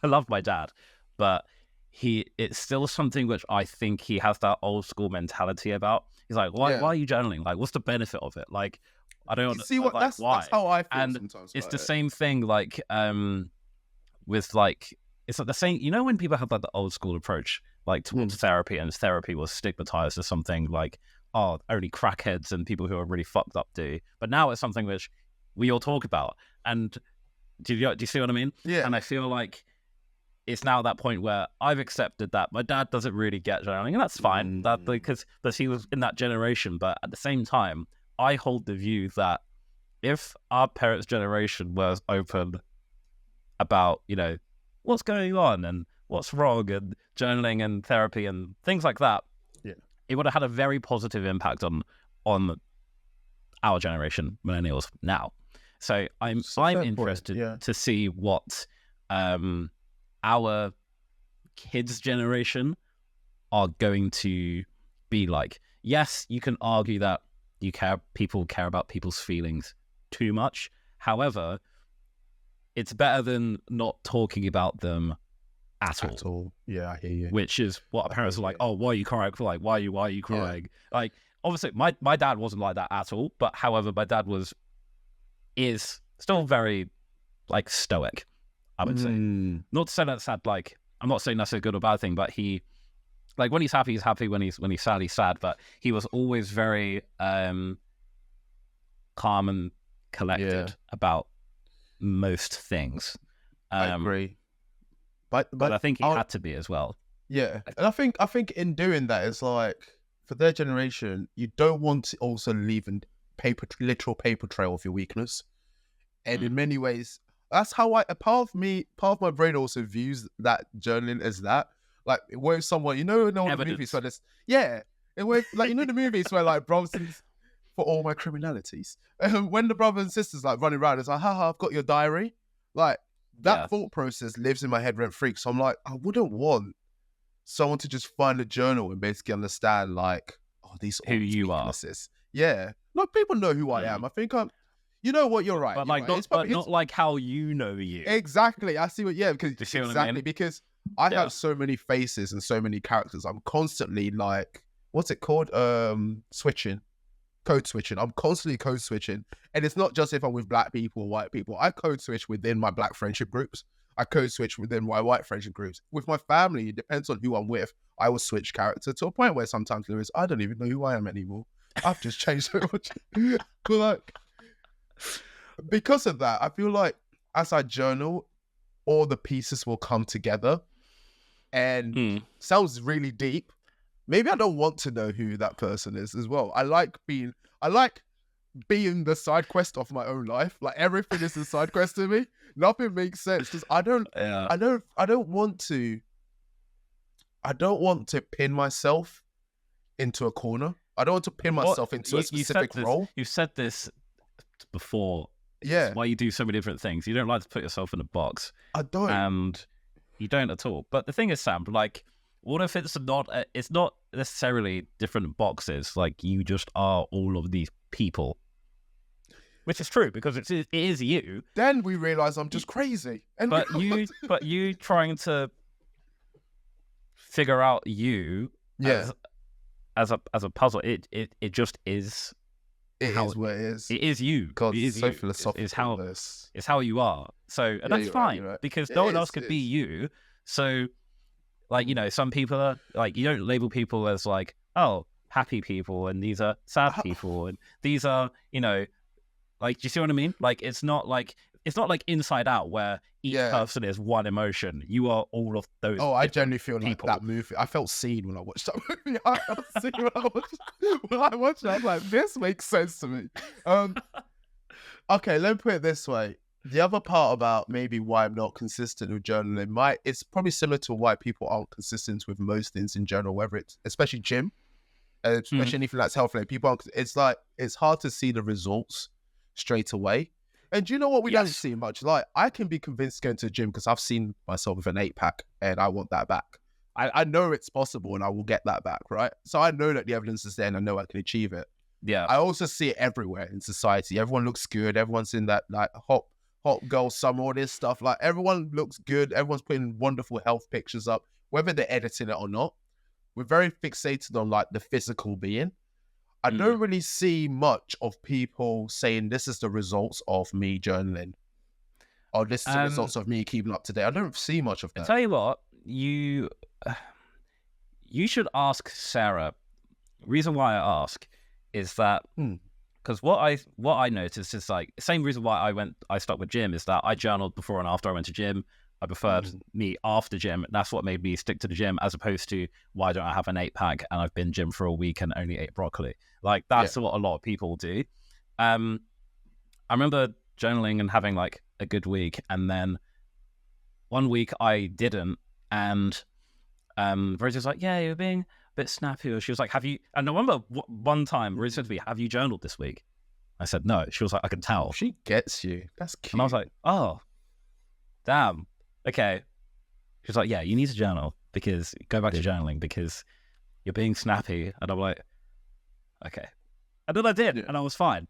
S1: I love my dad, but it's still something which I think he has that old school mentality about. He's like, why are you journaling? Like, what's the benefit of it? Like, I don't
S2: see what
S1: like,
S2: that's how I feel
S1: and
S2: sometimes.
S1: it's the same thing, like with like, it's like the same, you know, when people have like the old school approach like towards therapy, and therapy was stigmatized as something like, oh, only crackheads and people who are really fucked up do. But now it's something which we all talk about. And do you see what I mean?
S2: Yeah.
S1: And I feel like it's now that point where I've accepted that my dad doesn't really get journaling, and that's fine. That because he was in that generation. But at the same time, I hold the view that if our parents' generation was open about, you know, what's going on and what's wrong and journaling and therapy and things like that, it would have had a very positive impact on our generation, millennials, now. So I'm interested to see what our kids' generation are going to be like. Yes, you can argue that people care about people's feelings too much. However, it's better than not talking about them at all.
S2: Yeah, I hear you.
S1: Which is what our parents are like, oh, why are you crying? Like, why are you crying? Yeah. Like, obviously, my dad wasn't like that at all. But however, my dad is still very like stoic, I would say. Not to say that's sad. Like, I'm not saying that's a good or bad thing, but he, like, when he's happy, he's happy. When he's sad, he's sad. But he was always very calm and collected about most things.
S2: I agree. But
S1: I think he had to be as well.
S2: Yeah. And I think in doing that, it's like, for their generation, you don't want to also leave a literal paper trail of your weakness. And in many ways, that's how a part of my brain also views that journaling as that. Like, where someone, you know, in all the movies where like, you know, the movies where like brothers, for all my criminalities, when the brothers and sisters like running around, it's like, haha, I've got your diary. Like, that thought process lives in my head rent free. So I'm like, I wouldn't want someone to just find a journal and basically understand like, oh, these are
S1: who you
S2: weaknesses. Yeah. Like, people know who I am. I think you know what, you're right.
S1: But like,
S2: right.
S1: not like how you know you.
S2: Exactly. I see what, because
S1: you see what
S2: exactly,
S1: I mean?
S2: because I have so many faces and so many characters. I'm constantly like, what's it called? Code switching. I'm constantly code switching. And it's not just if I'm with black people or white people. I code switch within my black friendship groups. I code switch within my white friendship groups. With my family, it depends on who I'm with. I will switch character to a point where sometimes there is, I don't even know who I am anymore. I've just changed so much. But like, because of that, I feel like as I journal, all the pieces will come together. And sounds really deep. Maybe I don't want to know who that person is as well. I like being the side quest of my own life. Like everything is a side quest to me. Nothing makes sense because I don't want to pin myself into a corner. I don't want to pin myself into a specific role.
S1: You've said this before.
S2: Yeah.
S1: It's why you do so many different things. You don't like to put yourself in a box.
S2: I don't.
S1: And you don't at all. But the thing is, Sam, like, what if it's not necessarily different boxes? Like, you just are all of these people. Which is true, because it is you.
S2: Then we realise I'm just crazy.
S1: But you trying to figure out you as a puzzle, it just is.
S2: It is what it is.
S1: It is you.
S2: God,
S1: it is
S2: so
S1: you.
S2: philosophical.
S1: It's how you are. So, and that's fine, right. Because no one else could be you. So, like, you know, some people are like, you don't label people as like, oh, happy people, and these are sad people, and these are, you know, like, do you see what I mean? Like, it's not like Inside Out where each person is one emotion. You are all of those.
S2: Oh, I genuinely feel
S1: people.
S2: Like that movie. I felt seen when I watched that movie. I felt seen when I watched it. I was like, this makes sense to me. Okay, let me put it this way. The other part about maybe why I'm not consistent with journaling, it's probably similar to why people aren't consistent with most things in general, whether it's especially gym, especially anything that's health related. People aren't. It's like it's hard to see the results straight away. And do you know what we don't see much? Like, I can be convinced going to the gym because I've seen myself with an 8-pack and I want that back. I know it's possible and I will get that back, right? So I know that the evidence is there and I know I can achieve it.
S1: Yeah.
S2: I also see it everywhere in society. Everyone looks good. Everyone's in that like hot girl summer, all this stuff. Like, everyone looks good. Everyone's putting wonderful health pictures up, whether they're editing it or not. We're very fixated on like the physical being. I don't really see much of people saying this is the results of me journaling, or this is the results of me keeping up to date. I don't see much of that.
S1: I tell you what, you should ask Sarah. Reason why I ask is that because what I noticed is like the same reason why I stuck with gym is that I journaled before and after I went to gym. I preferred me after gym. That's what made me stick to the gym, as opposed to why don't I have an 8-pack and I've been gym for a week and only ate broccoli. Like, that's what a lot of people do. I remember journaling and having like a good week, and then one week I didn't, and Rose was like, yeah, you're being a bit snappy. Or she was like, have you, and I remember one time Rose said to me, have you journaled this week? I said, no. She was like, I can tell.
S2: She gets you. That's cute.
S1: And I was like, oh, damn. Okay. She was like, yeah, you need to journal, because go back to journaling because you're being snappy. And I'm like, okay. And then I did, and I was fine.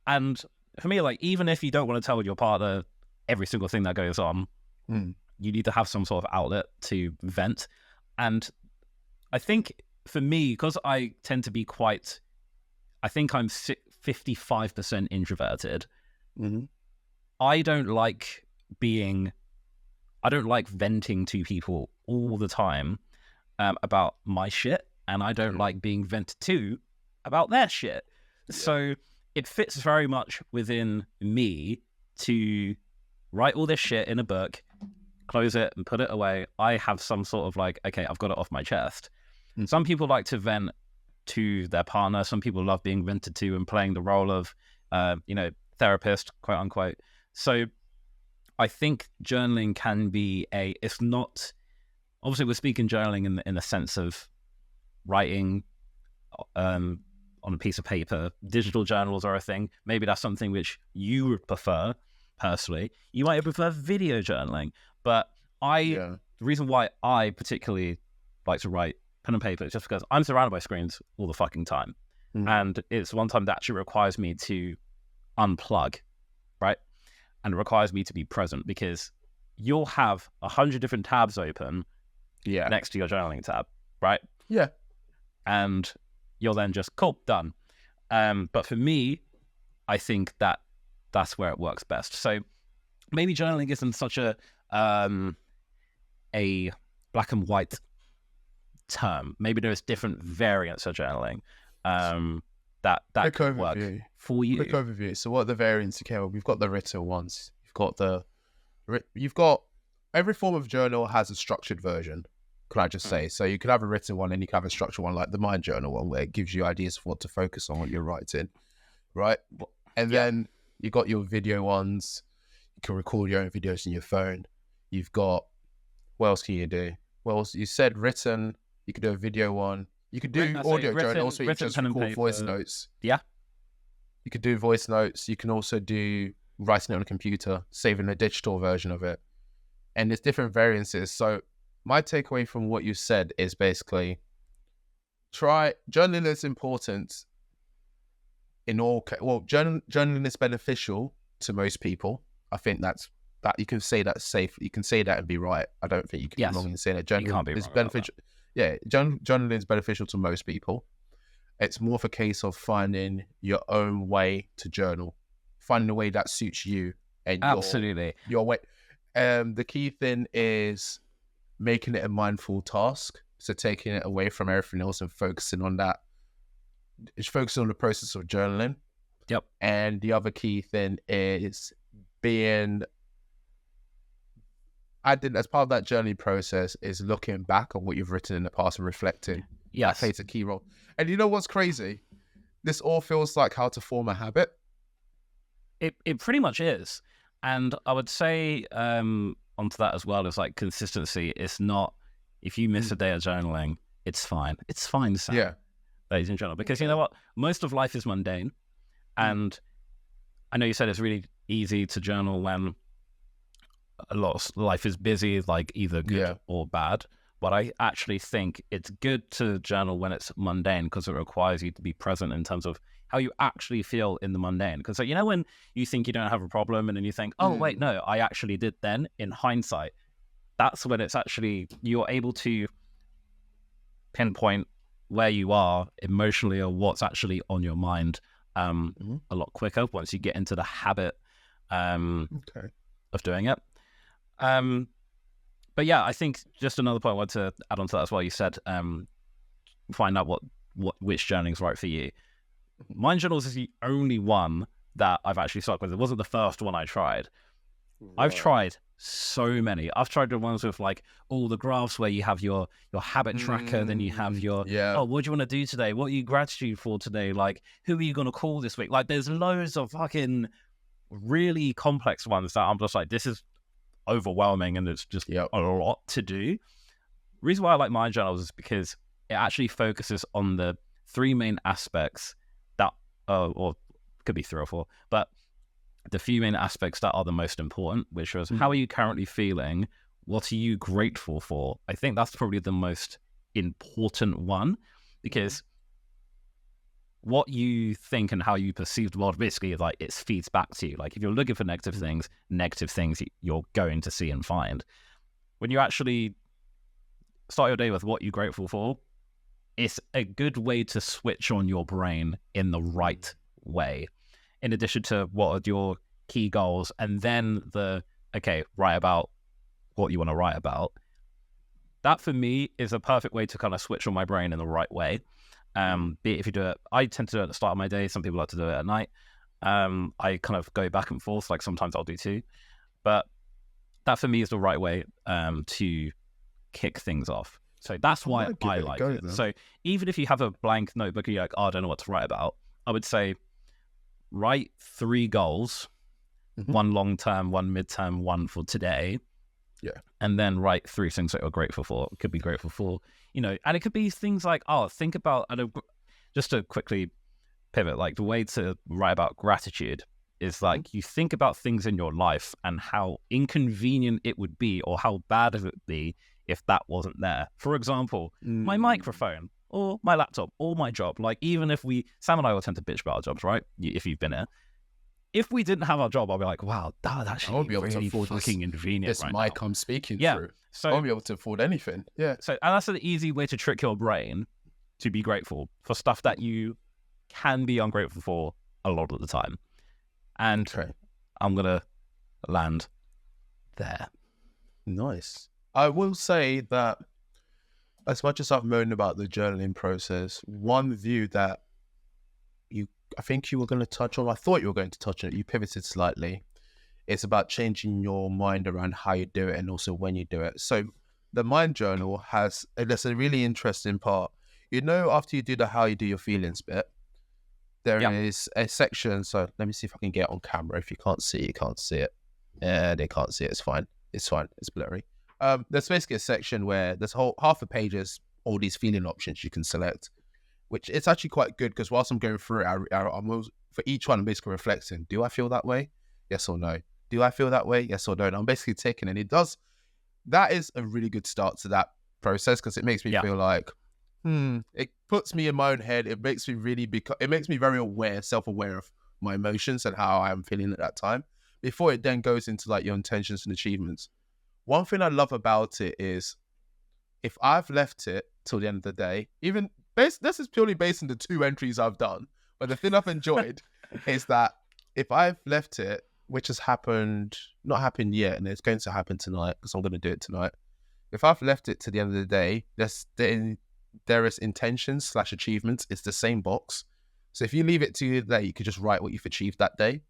S1: And for me, like, even if you don't want to tell your partner every single thing that goes on, you need to have some sort of outlet to vent. And I think for me, because I tend to be I think I'm 55% introverted. I don't like venting to people all the time about my shit, and I don't like being vented to about their shit. So it fits very much within me to write all this shit in a book, close it and put it away. I have some sort of like, okay, I've got it off my chest. Some people like to vent to their partner. Some people love being vented to and playing the role of, therapist, quote unquote. So I think journaling can be it's not, obviously we're speaking journaling in the sense of writing on a piece of paper. Digital journals are a thing. Maybe that's something which you would prefer personally. You might prefer video journaling, but the reason why I particularly like to write pen and paper is just because I'm surrounded by screens all the fucking time. And it's one time that actually requires me to unplug, right? And it requires me to be present, because you'll have 100 different tabs open next to your journaling tab, right?
S2: Yeah.
S1: And you'll then just, cool, done. But for me, I think that's where it works best. So maybe journaling isn't such a a black and white term. Maybe there's different variants of journaling that
S2: Quick
S1: could work
S2: overview.
S1: for you.
S2: Quick overview. So what are the variants? Okay, well, we've got the written ones. You've got every form of journal has a structured version. Can I just say? So you can have a written one and you can have a structured one, like the Mind Journal one, where it gives you ideas of what to focus on, what you're writing, right? And then you got your video ones. You can record your own videos on your phone. You've got, what else can you do? Well, you said written. You could do a video one. You could do audio journals where you just record voice notes.
S1: Yeah.
S2: You could do voice notes. You can also do writing it on a computer, saving a digital version of it. And there's different variances. So my takeaway from what you said is basically journaling is important in all, journaling is beneficial to most people. I think that you can say that's safe. You can say that and be right. I don't think you can be wrong in saying that. Journaling is beneficial. Yeah, journaling is beneficial to most people. It's more of a case of finding your own way to journal, finding a way that suits you and your way. The key thing is making it a mindful task. So taking it away from everything else and focusing on that. It's focusing on the process of journaling.
S1: Yep.
S2: And the other key thing is as part of that journey process is looking back on what you've written in the past and reflecting.
S1: Yes.
S2: That plays a key role. And you know what's crazy? This all feels like how to form a habit.
S1: It pretty much is. And I would say onto that as well is like consistency. It's not, if you miss a day of journaling, it's fine. It's fine, Sam.
S2: Yeah.
S1: Ladies and gentlemen. Because you know what? Most of life is mundane. And I know you said it's really easy to journal when a lot of life is busy, like either good or bad. But I actually think it's good to journal when it's mundane because it requires you to be present in terms of how you actually feel in the mundane. Because you know when you think you don't have a problem and then you think, oh, wait, no, I actually did then, in hindsight, that's when it's actually, you're able to pinpoint where you are emotionally or what's actually on your mind a lot quicker once you get into the habit of doing it. But yeah, I think just another point I want to add on to that as well. You said find out which journaling is right for you. Mind Journals is the only one that I've actually stuck with. It wasn't the first one I tried. Right. I've tried so many. I've tried the ones with like all the graphs where you have your habit tracker, then you have your what do you want to do today? What are you gratitude for today? Like who are you gonna call this week? Like there's loads of fucking really complex ones that I'm just like, this is overwhelming and it's just a lot to do. The reason why I like Mind Journals is because it actually focuses on the three main aspects that or could be 3 or 4, but the few main aspects that are the most important, which was how are you currently feeling, what are you grateful for. I think that's probably the most important one, because what you think and how you perceive the world basically is like it feeds back to you. Like if you're looking for negative things you're going to see and find. When you actually start your day with what you're grateful for, it's a good way to switch on your brain in the right way. In addition to what are your key goals, and then write about what you want to write about. That for me is a perfect way to kind of switch on my brain in the right way. Be it if you do it, I tend to do it at the start of my day. Some people like to do it at night. I kind of go back and forth. Like sometimes I'll do 2, but that for me is the right way to kick things off. So that's why I like it. Then. So even if you have a blank notebook and you're like, oh, I don't know what to write about, I would say write 3 goals, 1 long-term, 1 mid-term, 1 for today. Yeah. And then write 3 things that you're grateful for. It could be grateful for, and it could be things like, think about, just to quickly pivot, like the way to write about gratitude is like you think about things in your life and how inconvenient it would be or how bad it would be if that wasn't there. For example, my microphone or my laptop or my job. Like even if Sam and I will tend to bitch about our jobs, right? If you've been here. If we didn't have our job, I'll be like, wow, that actually be really fucking inconvenient
S2: this
S1: right
S2: mic
S1: now.
S2: I'm speaking through. So I won't be able to afford anything. Yeah.
S1: So, and that's an easy way to trick your brain to be grateful for stuff that you can be ungrateful for a lot of the time. And I'm going to land there.
S3: Nice. I will say that as much as I've moaned about the journaling process, one view that I think you were going to touch on, I thought you were going to touch on it, you pivoted slightly. It's about changing your mind around how you do it and also when you do it. So the mind journal there's a really interesting part. After you do the how you do your feelings bit, there is a section. So let me see if I can get it on camera. If you can't see it, you can't see it. Yeah, they can't see it. It's fine. It's fine. It's blurry. There's basically a section where there's half a page is all these feeling options you can select, which it's actually quite good because whilst I'm going through it, for each one, I'm basically reflecting. Do I feel that way? Yes or no? Do I feel that way? Yes or no? And I'm basically taking it. That is a really good start to that process because it makes me feel like, it puts me in my own head. It makes me it makes me very self-aware of my emotions and how I'm feeling at that time before it then goes into like your intentions and achievements. One thing I love about it is if I've left it till the end of the day, this is purely based on the 2 entries I've done, but the thing I've enjoyed is that if I've left it, which has not happened yet, and it's going to happen tonight because I'm going to do it tonight. If I've left it to the end of the day, there is intentions/achievements. It's the same box. So if you leave it to the day, you could just write what you've achieved that day.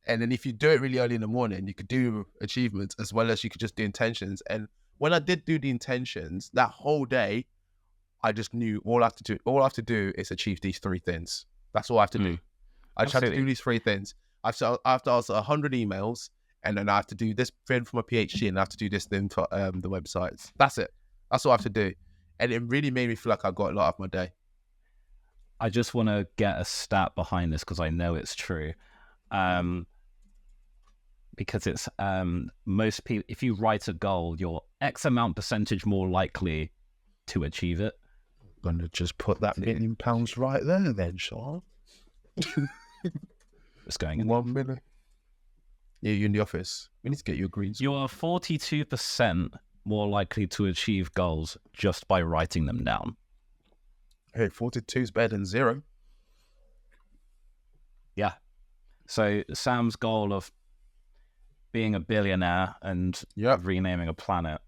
S3: And then if you do it really early in the morning, you could do achievements as well as you could just do intentions. And when I did do the intentions, that whole day, I just knew all I have to do is achieve these 3 things. That's all I have to do. I just have to do these 3 things. I have to answer 100 emails, and then I have to do this thing for my PhD, and I have to do this thing for the websites. That's it. That's all I have to do. And it really made me feel like I got a lot of my day.
S1: I just want to get a stat behind this because I know it's true. Because it's most people, if you write a goal, you're X amount percentage more likely to achieve it.
S3: I'm going to just put that £1 million right there then, Sean.
S1: It's going in.
S3: 1 minute. Yeah, you're in the office. We need to get you a green screen.
S1: You are 42% more likely to achieve goals just by writing them down.
S3: Hey, 42 is better than 0.
S1: Yeah. So Sam's goal of being a billionaire and renaming a planet.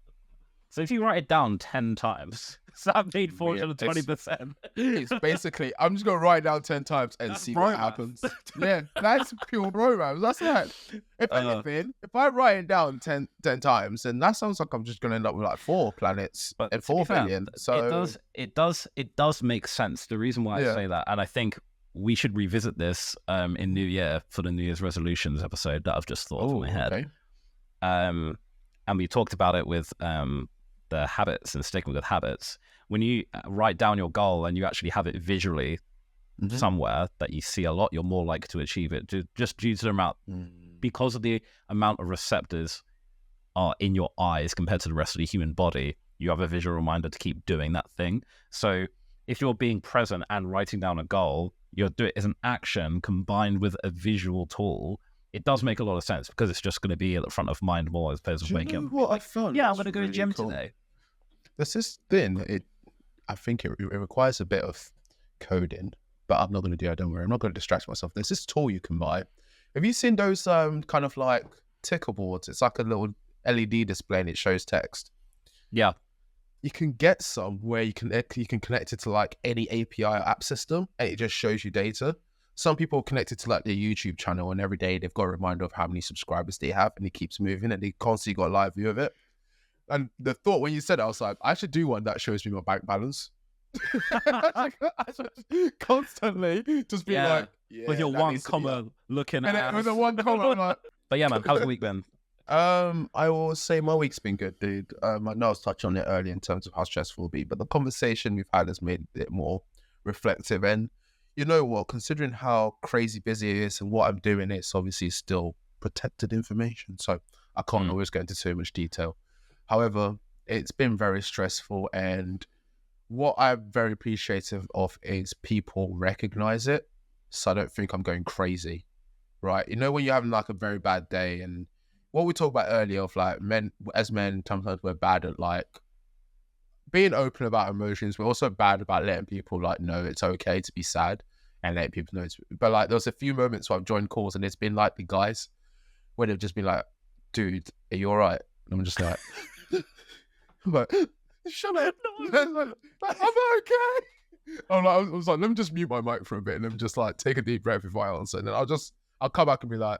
S1: So if you write it down 10 times, Sam made 420%.
S2: It's basically, I'm just going to write it down 10 times and see what happens. Yeah, that's pure romance. That's it. If anything, if I write it down 10 times, then that sounds like I'm just going to end up with like 4 planets and 4 billion. So
S1: it does make sense. The reason why I say that, and I think we should revisit this in New Year for the New Year's resolutions episode that I've just thought of in my head.
S3: Okay.
S1: And we talked about it with the habits and sticking with habits. When you write down your goal and you actually have it visually somewhere that you see a lot, you're more likely to achieve it. Just due to the amount, because of the amount of receptors are in your eyes compared to the rest of the human body, you have a visual reminder to keep doing that thing. So if you're being present and writing down a goal, you'll do it as an action combined with a visual tool. It does make a lot of sense because it's just going to be at the front of mind more as opposed to waking up.
S3: What I found?
S1: Yeah, I'm going to go to the gym today.
S3: There's this thing. I think it requires a bit of coding, but I'm not going to do it. Don't worry. I'm not going to distract myself. There's this tool you can buy. Have you seen those kind of like ticker boards? It's like a little LED display and it shows text.
S1: Yeah.
S3: You can get some where you can connect it to like any API or app system and it just shows you data. Some people connect it to like their YouTube channel and every day they've got a reminder of how many subscribers they have and it keeps moving and they constantly got a live view of it. And the thought when you said it, I was like, I should do one that shows me my bank balance. I should constantly just be like,
S1: with your 1 comma looking at
S2: it. With the 1 comma, I'm like...
S1: But yeah, man, how's the week been?
S3: I will say my week's been good, dude. I know I was touching on it earlier in terms of how stressful it'll be, but the conversation we've had has made it more reflective. And you know what? Considering how crazy busy it is and what I'm doing, it's obviously still protected information, so I can't always go into too much detail. However, it's been very stressful, and what I'm very appreciative of is people recognize it, so I don't think I'm going crazy, right? You know, when you're having like a very bad day, and what we talked about earlier of like men, sometimes we're bad at like being open about emotions. We're also bad about letting people like know it's okay to be sad and letting people know but like there's a few moments where I've joined calls and it's been like the guys where they've just been like, dude, are you all right?
S2: And I'm just like, I'm like, shut up. I'm okay. I was like, let me just mute my mic for a bit and then just like take a deep breath before I answer. And then I'll come back and be like,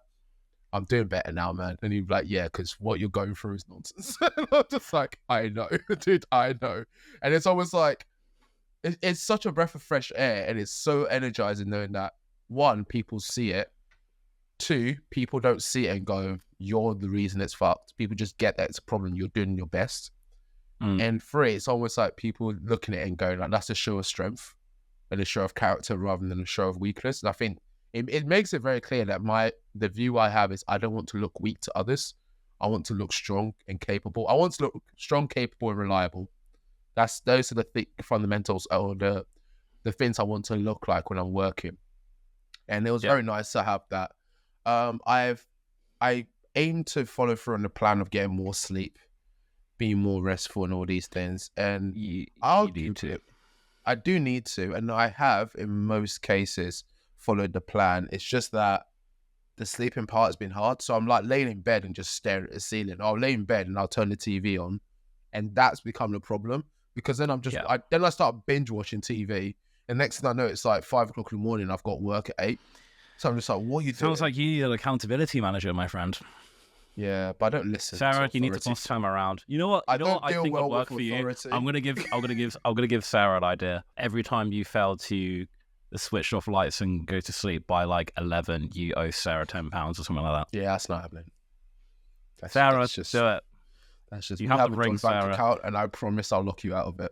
S2: I'm doing better now, man. And he'd be like, yeah, because what you're going through is nonsense. And I'm just like, I know, dude, I know. And it's almost like, it's such a breath of fresh air, and it's so energizing knowing that, one, people see it. Two, people don't see it and go, you're the reason it's fucked. People just get that it's a problem. You're doing your best. And three, it's almost like people looking at it and going, like, that's a show of strength and a show of character rather than a show of weakness. And I think it makes it very clear that the view I have is I don't want to look weak to others. I want to look strong and capable. I want to look strong, capable, and reliable. Those are the fundamentals or the things I want to look like when I'm working. And it was very nice to have that. I aim to follow through on the plan of getting more sleep, being more restful, and all these things. And
S1: You need to.
S2: I do need to, and I have in most cases followed the plan. It's just that the sleeping part has been hard. So I'm like laying in bed and just staring at the ceiling. I'll lay in bed and I'll turn the TV on, and that's become the problem because then I start binge watching TV, and next thing I know, it's like 5 o'clock in the morning. I've got work at 8, so I'm just like, what are you doing?
S1: Sounds like you need an accountability manager, my friend.
S2: Yeah, but I don't listen.
S1: Sarah, you need to boss time around. You know what? I think would work for you. I'm gonna give Sarah an idea. Every time you fail to switch off lights and go to sleep by like 11, you owe Sarah £10 or something like that.
S2: Yeah, that's not happening.
S1: Sarah, do it.
S2: That's just
S1: you have to ring Sarah,
S2: account, and I promise I'll lock you out of it.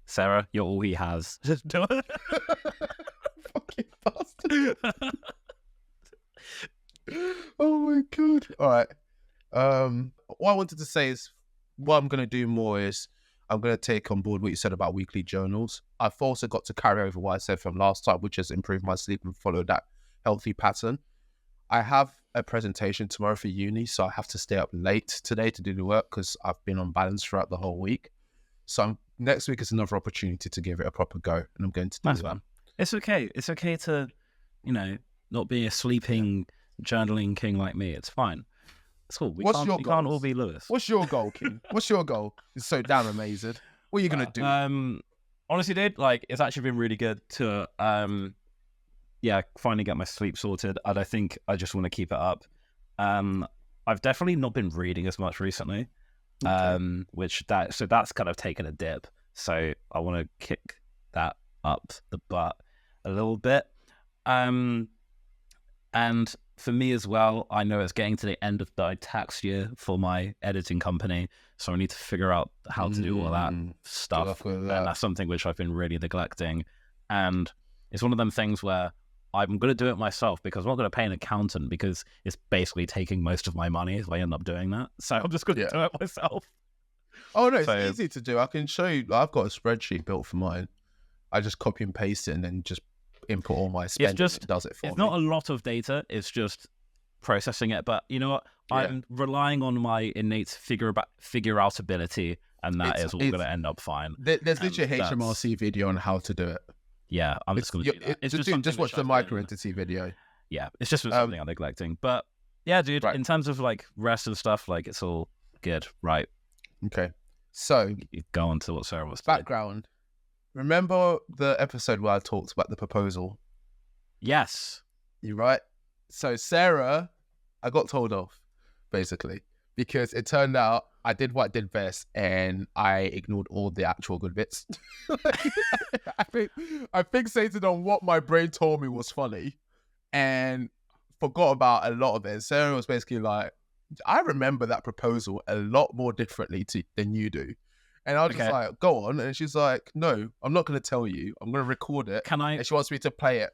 S1: Sarah, you're all he has. Just do it.
S2: Fucking bastard. Oh my god. All right. What I wanted to say is, what I'm going to do more is I'm going to take on board what you said about weekly journals. I've also got to carry over what I said from last time, which is improve my sleep and follow that healthy pattern. I have a presentation tomorrow for uni, so I have to stay up late today to do the work because I've been on balance throughout the whole week. So next week is another opportunity to give it a proper go, and I'm going to do that.
S1: It's okay. It's okay to, not be a sleeping journaling king like me. It's fine. It's cool. We can't all be Lewis.
S2: What's your goal, King? What's your goal? It's so damn amazing. What are you gonna do?
S1: Honestly, dude, it's actually been really good to finally get my sleep sorted, and I think I just want to keep it up. I've definitely not been reading as much recently, that's kind of taken a dip. So I want to kick that up the butt a little bit. And for me as well, I know it's getting to the end of the tax year for my editing company, so I need to figure out how to do all that stuff. And that's something which I've been really neglecting. And it's one of them things where I'm going to do it myself because I'm not going to pay an accountant because it's basically taking most of my money if I end up doing that. So I'm just going to do it myself.
S2: Oh, no, it's easy to do. I can show you. I've got a spreadsheet built for mine. I just copy and paste it and then just input all my spending. It does it for me.
S1: It's not a lot of data. It's just processing it. But you know what? I'm relying on my innate figure out ability, and that is all going to end up fine.
S2: There's literally a HMRC video on how to do it.
S1: Yeah, I'm just going to do that. It's
S2: just watch the micro-entity video.
S1: Yeah, it's just something I'm neglecting. But yeah, dude, in terms of rest and stuff, it's all good, right?
S2: Okay. So
S1: you go on to what Sarah was
S2: background. Remember the episode where I talked about the proposal?
S1: Yes.
S2: You're right. So Sarah, I got told off, basically, because it turned out I did what I did best and I ignored all the actual good bits. I fixated on what my brain told me was funny and forgot about a lot of it. And Sarah was basically like, I remember that proposal a lot more differently than you do. And I was just like, go on. And she's like, no, I'm not going to tell you. I'm going to record it.
S1: Can I?
S2: And she wants me to play it.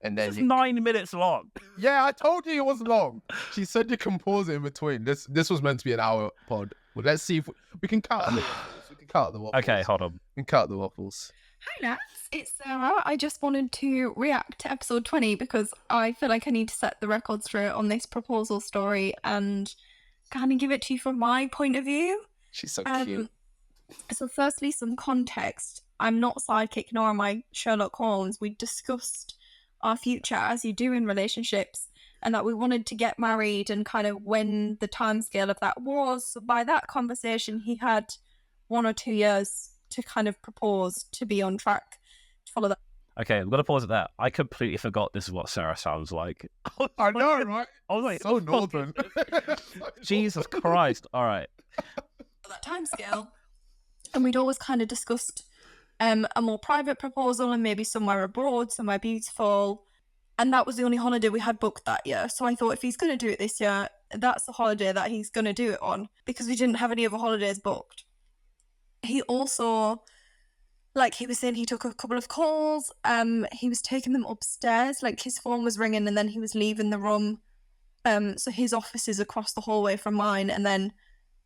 S2: And then
S1: it's 9 minutes long.
S2: Yeah, I told you it was long. She said you can pause it in between. This was meant to be an hour pod. Well, let's see if we can cut the waffles. We can cut the waffles.
S1: Okay, hold on.
S2: We can cut the waffles.
S4: Hi, lads. It's Sarah. I just wanted to react to episode 20 because I feel like I need to set the record straight on this proposal story and kind of give it to you from my point of view.
S2: She's so cute.
S4: So firstly, some context. I'm not sidekick nor am I Sherlock Holmes. We discussed our future as you do in relationships. and that we wanted to get married and kind of when the timescale of that was. So by that conversation, he had 1 or 2 years to kind of propose, to be on track to follow that.
S1: Okay, I'm gonna pause it there. I completely forgot this is what Sarah sounds like.
S2: I know, right?
S1: I was like,
S2: So northern.
S1: Jesus Christ! All right.
S4: That timescale, and we'd always kind of discussed a more private proposal and maybe somewhere abroad, somewhere beautiful. And that was the only holiday we had booked that year. So I thought if he's going to do it this year, that's the holiday that he's going to do it on, because we didn't have any other holidays booked. He also, like he was saying, he took a couple of calls. He was taking them upstairs, like his phone was ringing and then he was leaving the room. So his office is across the hallway from mine, and then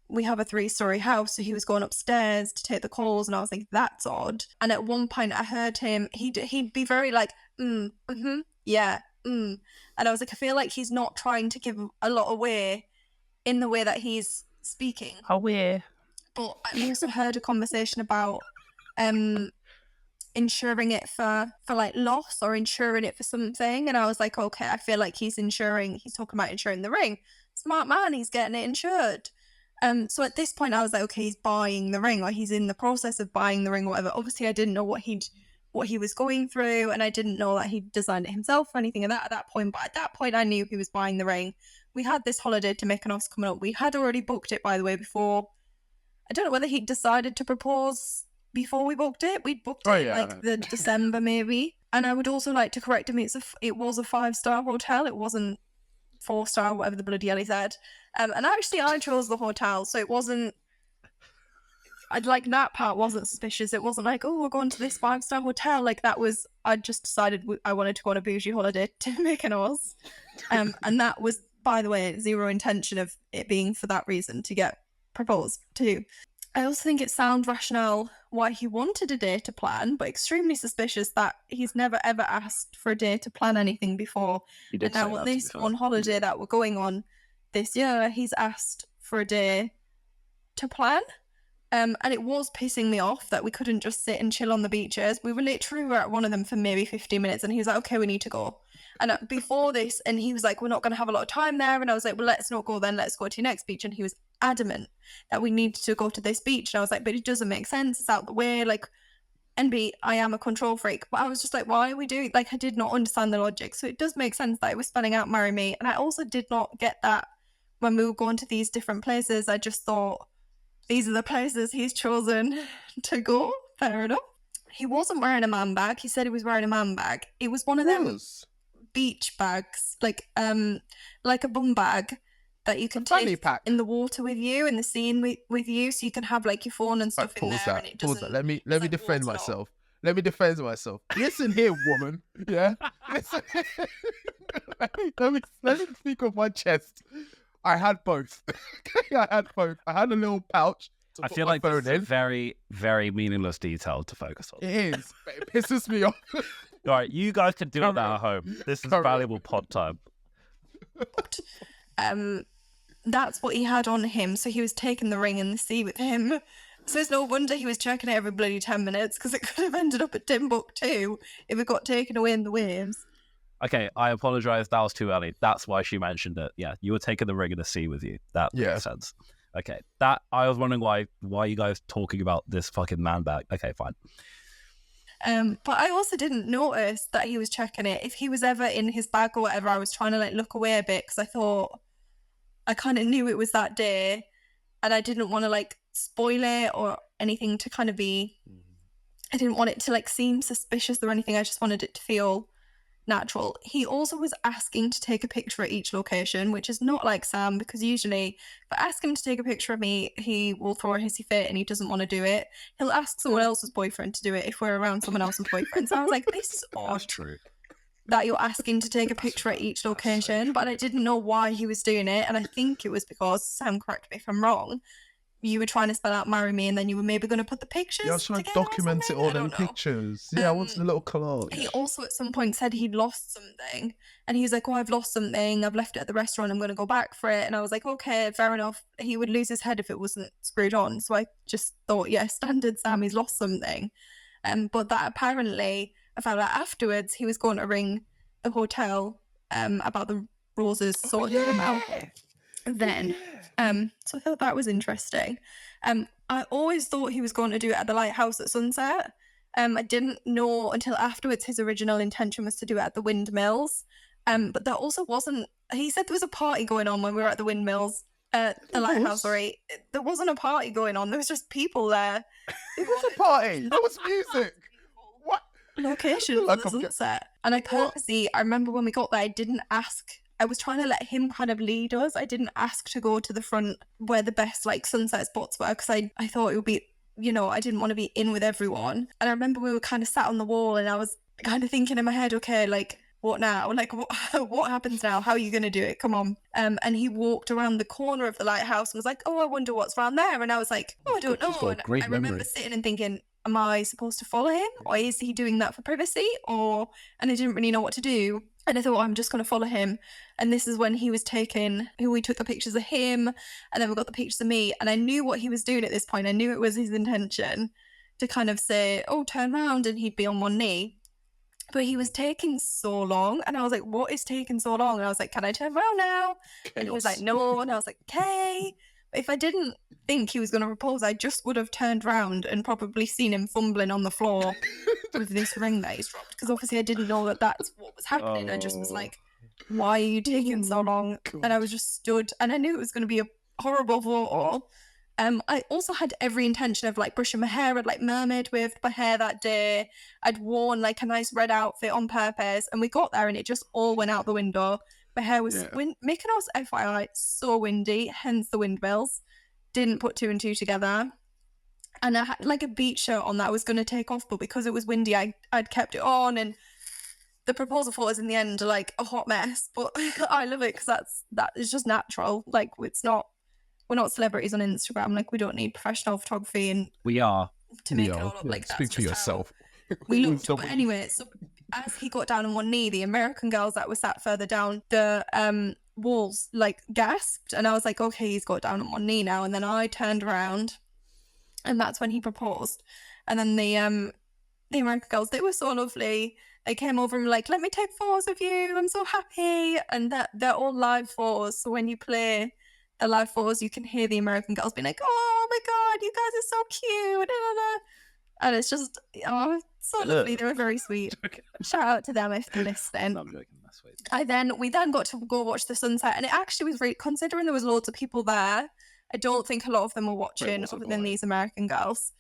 S4: we have a 3-story house, so he was going upstairs to take the calls, and I was like, that's odd. And at one point I heard him, he'd be very like, yeah, and I was like, I feel like he's not trying to give a lot away in the way that he's speaking.
S1: Aware.
S4: But I also heard a conversation about insuring it for like loss or insuring it for something, and I was like, okay, I feel like he's talking about insuring the ring. Smart man, he's getting it insured. So at this point I was like, okay, he's buying the ring, or he's in the process of buying the ring or whatever. Obviously I didn't know what he was going through, and I didn't know that he'd designed it himself or anything of that at that point. But at that point I knew he was buying the ring. We had this holiday to Mykonos coming up. We had already booked it, by the way, before. I don't know whether he decided to propose before we booked it. We'd booked it like the December maybe. And I would also like to correct him. It was a 5-star hotel. It wasn't 4-star, whatever the bloody hell he said. And actually I chose the hotel, so it wasn't, I'd like that part wasn't suspicious. It wasn't like, oh, we're going to this 5-star hotel. Like that was, I just decided I wanted to go on a bougie holiday to Mykonos. And that was, by the way, zero intention of it being for that reason, to get proposed to. I also think it sounds rational why he wanted a day to plan, but extremely suspicious that he's never ever asked for a day to plan anything before.
S1: He did
S4: And now
S1: say
S4: on
S1: that,
S4: this
S1: to be fair.
S4: one holiday that we're going on this year, he's asked for a day to plan. And it was pissing me off that we couldn't just sit and chill on the beaches. We were at one of them for maybe 15 minutes, and he was like, okay, we need to go. And before this, and he was like, we're not going to have a lot of time there. And I was like, well, let's not go then. Let's go to your next beach. And he was adamant that we needed to go to this beach. And I was like, but it doesn't make sense. It's out the way. Like, and B, I am a control freak. But I was just like, why are we doing, like, I did not understand the logic. So it does make sense that it was spelling out marry me. And I also did not get that when we were going to these different places. I just thought, these are the places he's chosen to go. Fair enough. He wasn't wearing a man bag. He said he was wearing a man bag. It was one of them beach bags, like a bum bag that you can take in the water with you, in the scene with you, so you can have like your phone and stuff in there. And it doesn't.
S2: Let me defend myself. Let me defend myself. Listen here, woman. Yeah. Listen. let me speak of my chest. I had both. I had both. I had a little pouch.
S1: I feel like this is a very, very meaningless detail to focus on.
S2: It is. But it pisses me off.
S1: All right, you guys can do it at home. This is valuable pod time.
S4: That's what he had on him. So he was taking the ring in the sea with him. So it's no wonder he was checking it every bloody 10 minutes, because it could have ended up at Timbuktu if it got taken away in the waves.
S1: Okay, I apologize. That was too early. That's why she mentioned it. Yeah, you were taking the ring in the sea with you. That makes sense. Okay, that I was wondering why you guys talking about this fucking man bag. Okay, fine.
S4: But I also didn't notice that he was checking it. If he was ever in his bag or whatever, I was trying to like look away a bit, because I thought I kind of knew it was that day, and I didn't want to like spoil it or anything to kind of be. I didn't want it to like seem suspicious or anything. I just wanted it to feel natural. He also was asking to take a picture at each location, which is not like Sam, because usually if I ask him to take a picture of me, he will throw a hissy fit and he doesn't want to do it. He'll ask someone else's boyfriend to do it if we're around someone else's boyfriend. So I was like, this is odd.
S1: That's true.
S4: That you're asking to take a picture at each location, but I didn't know why he was doing it. And I think it was because, Sam, correct me if I'm wrong, you were trying to spell out marry me, and then you were maybe going to put the pictures.
S3: Yeah, I was trying to document it all in pictures. Yeah, I wanted a little collage.
S4: He also at some point said he'd lost something, and he was like, oh, I've lost something, I've left it at the restaurant, I'm going to go back for it. And I was like, okay, fair enough. He would lose his head if it wasn't screwed on. So I just thought, yeah, standard Sam, he's lost something. But that apparently, I found out afterwards, he was going to ring the hotel about the roses sorted them out then. So I thought that was interesting. I always thought he was going to do it at the lighthouse at sunset. I didn't know until afterwards his original intention was to do it at the windmills. But there also wasn't, he said there was a party going on when we were at the windmills, the lighthouse, sorry. There wasn't a party going on, there was just people there.
S2: It was a party. There was music. What?
S4: Location for the sunset. And I purposely, I remember when we got there, I didn't ask. I was trying to let him kind of lead us. I didn't ask to go to the front where the best like sunset spots were, because I thought it would be, you know, I didn't want to be in with everyone. And I remember we were kind of sat on the wall and I was kind of thinking in my head, okay, like, what now? Like, what happens now? How are you going to do it? Come on. And he walked around the corner of the lighthouse and was like, oh, I wonder what's around there. And I was like, oh, I don't know. And I remember sitting and thinking, am I supposed to follow him? Or is he doing that for privacy? And I didn't really know what to do. And I thought, I'm just going to follow him. And this is when he was we took the pictures of him, and then we got the pictures of me. And I knew what he was doing at this point. I knew it was his intention to kind of say, oh, turn around, and he'd be on one knee. But he was taking so long, and I was like, what is taking so long? And I was like, can I turn around now? And he was like, no. And I was like, okay. But if I didn't think he was going to propose, I just would have turned around and probably seen him fumbling on the floor with this ring that he's dropped. Because obviously I didn't know that that's what was happening. I just was like, why are you taking so long? And I was just stood, and I knew it was going to be a horrible photo. I also had every intention of like brushing my hair. I'd like mermaid waved my hair that day. I'd worn like a nice red outfit on purpose, and we got there and it just all went out the window. My hair was Mykonos, FYI, so windy, hence the windmills. Didn't put two and two together. And I had like a beach shirt on that I was going to take off, but because it was windy, I'd kept it on. And the proposal photos in the end are like a hot mess, but I love it because that is just natural. Like, we're not celebrities on Instagram. Like, we don't need professional photography, and
S1: we are
S4: to make it all up. Like,
S2: speak for yourself.
S4: We looked. But anyway, so as he got down on one knee, the American girls that were sat further down the walls like gasped, and I was like, okay, he's got down on one knee now. And then I turned around, and that's when he proposed. And then the American girls, they were so lovely. They came over and were like, let me take photos of you. I'm so happy. And they're all live photos. So when you play the live photos, you can hear the American girls being like, oh my God, you guys are so cute. And it's just, so lovely. They were very sweet. Shout out to them if they're listening.
S1: No, I'm joking. That's sweet.
S4: We then got to go watch the sunset, and it actually was really, considering there was loads of people there, I don't think a lot of them were watching other than these American girls.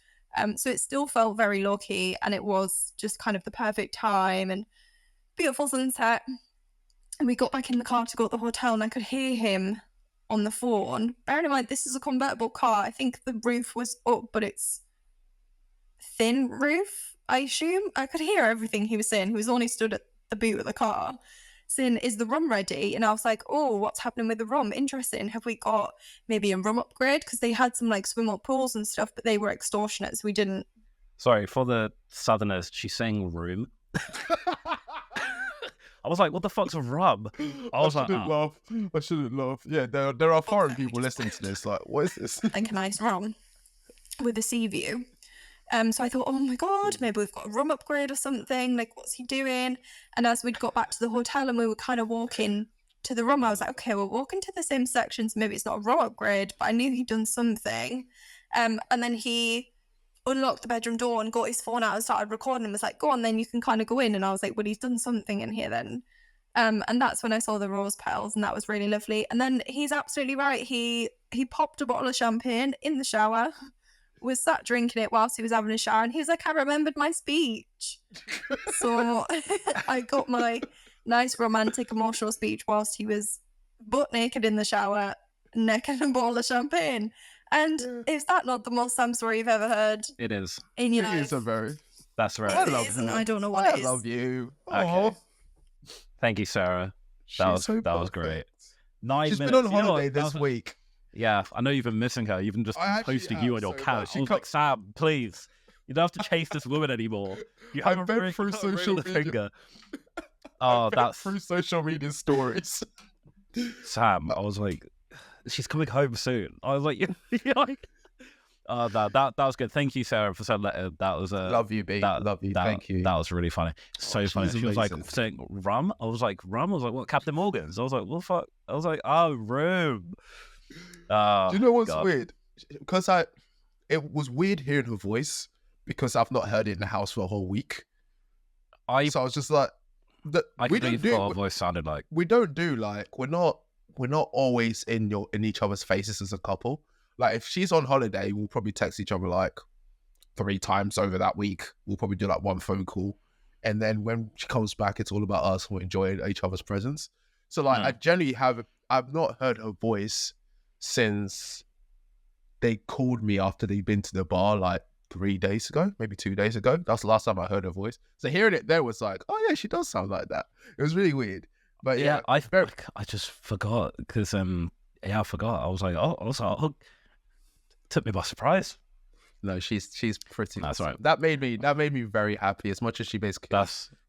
S4: So it still felt very low key, and it was just kind of the perfect time and beautiful sunset. And we got back in the car to go to the hotel, and I could hear him on the phone. Bearing in mind, this is a convertible car. I think the roof was up, but it's thin roof, I assume. I could hear everything he was saying. He was only stood at the boot of the car saying, is the rum ready? And I was like, oh, what's happening with the rum? Interesting. Have we got maybe a rum upgrade? Because they had some like swim up pools and stuff, but they were extortionate, so we didn't.
S1: Sorry, for the Southerners, she's saying room. I was like, what the fuck's a rum? I
S2: shouldn't laugh. Yeah, there are foreign people listening to this. Like, what is this?
S4: Like a nice rum with a sea view. So I thought, oh my God, maybe we've got a rum upgrade or something. Like, what's he doing? And as we'd got back to the hotel and we were kind of walking to the rum, I was like, okay, we're walking to the same section, so maybe it's not a rum upgrade, but I knew he'd done something. And then he unlocked the bedroom door and got his phone out and started recording and was like, go on, then you can kind of go in. And I was like, well, he's done something in here then. And that's when I saw the rose petals, and that was really lovely. And then he's absolutely right. He popped a bottle of champagne in the shower, was sat drinking it whilst he was having a shower, and he was like, I remembered my speech. So I got my nice romantic emotional speech whilst he was butt naked in the shower, necking a bottle of champagne. And is that not the most Sam story you've ever heard?
S1: It is.
S4: In your
S2: life? It is a very...
S1: That's right.
S2: I love you.
S4: I don't know what it is.
S2: I love you.
S1: Okay. Thank you, Sarah. That was great. 9
S2: She's
S1: minutes.
S2: been on holiday this week.
S1: Yeah, I know you've been missing her. You've been just posting you on your couch. I was like, Sam, please. You don't have to chase this woman anymore. You have
S2: been through social media.
S1: Finger. Oh, that's
S2: through social media stories.
S1: Sam, I was like, she's coming home soon. I was like, you're like, Oh, that was good. Thank you, Sarah, for sending that. That was
S2: Love you, B. Love you. Thank you.
S1: That was really funny. So funny.
S2: she's
S1: She was like
S2: amazing.
S1: saying rum. I was like, rum? I was like, what, Captain Morgan's? I was like, what the fuck? I was like, oh, room.
S2: Do you know what's
S1: God.
S2: weird? Because it was weird hearing her voice because I've not heard it in the house for a whole week. So I was just like,
S1: I
S2: we
S1: completely
S2: don't
S1: forgot
S2: do.
S1: what her voice sounded like.
S2: We don't do like we're not always in each other's faces as a couple. Like if she's on holiday, we'll probably text each other like 3 times over that week. We'll probably do like one phone call, and then when she comes back, it's all about us. We're enjoying each other's presence. So like I generally I've not heard her voice since they called me after they'd been to the bar like 3 days ago, maybe 2 days ago. That's the last time I heard her voice. So hearing it there was like, oh yeah, she does sound like that. It was really weird. But yeah,
S1: I just forgot because I forgot. I was like, oh, took me by surprise.
S2: no, she's pretty.
S1: That's
S2: awesome.
S1: right.
S2: That made me very happy. As much as she basically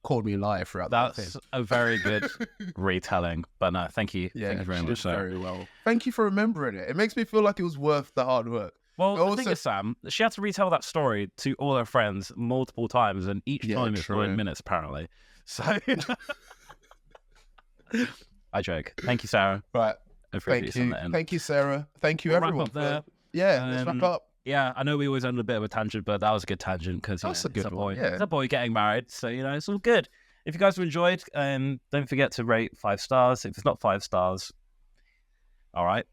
S2: called me a liar throughout that thing.
S1: That's a very good retelling. But no, thank you.
S2: Yeah,
S1: Thank you very
S2: she
S1: much.
S2: did very well. Thank you for remembering it. It makes me feel like it was worth the hard work.
S1: Well, the
S2: Also-
S1: thing is, Sam, she had to retell that story to all her friends multiple times, and each
S2: Yeah,
S1: time it's
S2: true.
S1: 9 minutes, apparently. So, I joke. Thank you, Sarah.
S2: Right.
S1: I appreciate
S2: Thank you.
S1: that in.
S2: Thank you, Sarah. Thank you,
S1: We'll wrap
S2: everyone.
S1: up there.
S2: Yeah, let's wrap up.
S1: Yeah, I know we always end a bit of a tangent, but that was a good tangent because
S2: That's a
S1: it's
S2: good
S1: a
S2: one,
S1: boy.
S2: yeah.
S1: It's a boy getting married, so it's all good. If you guys have enjoyed, don't forget to rate 5 stars. If it's not 5 stars, all right.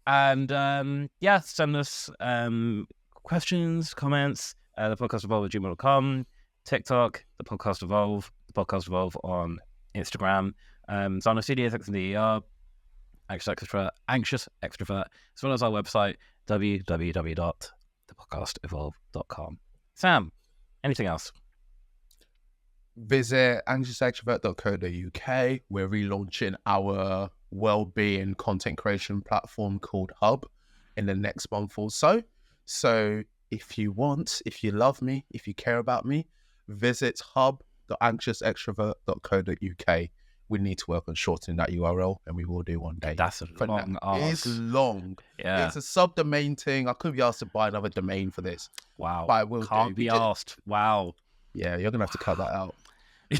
S1: And send us questions, comments. The podcast evolve at gmail.com, TikTok, the podcast evolve on Instagram. Zana Studios, XNDER, anxious extrovert, as well as our website, www.thepodcastevolve.com. Sam, anything else?
S2: Visit anxiousextrovert.co.uk. We're relaunching our well-being content creation platform called Hub in the next month or so. So if you love me, if you care about me, visit hub.anxiousextrovert.co.uk. We need to work on shortening that URL, and we will do one day.
S1: That's a long ask.
S2: It's long.
S1: Yeah.
S2: It's a subdomain thing. I could be asked to buy another domain for this.
S1: Wow.
S2: But I will
S1: Can't be asked. Wow.
S2: Yeah, you're going to have to cut that out.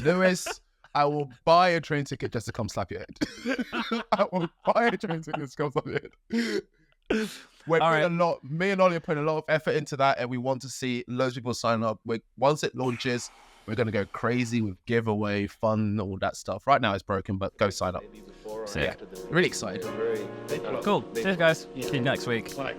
S2: Lewis, I will buy a train ticket just to come slap your head. I will buy a train ticket just to come slap your head. Me and Ollie are putting a lot of effort into that, and we want to see loads of people sign up. Once it launches, we're going to go crazy with giveaway, fun, all that stuff. Right now it's broken, but go sign up.
S1: Sick.
S2: Really excited.
S1: Cool. Cheers, guys. See you next week.
S5: Like,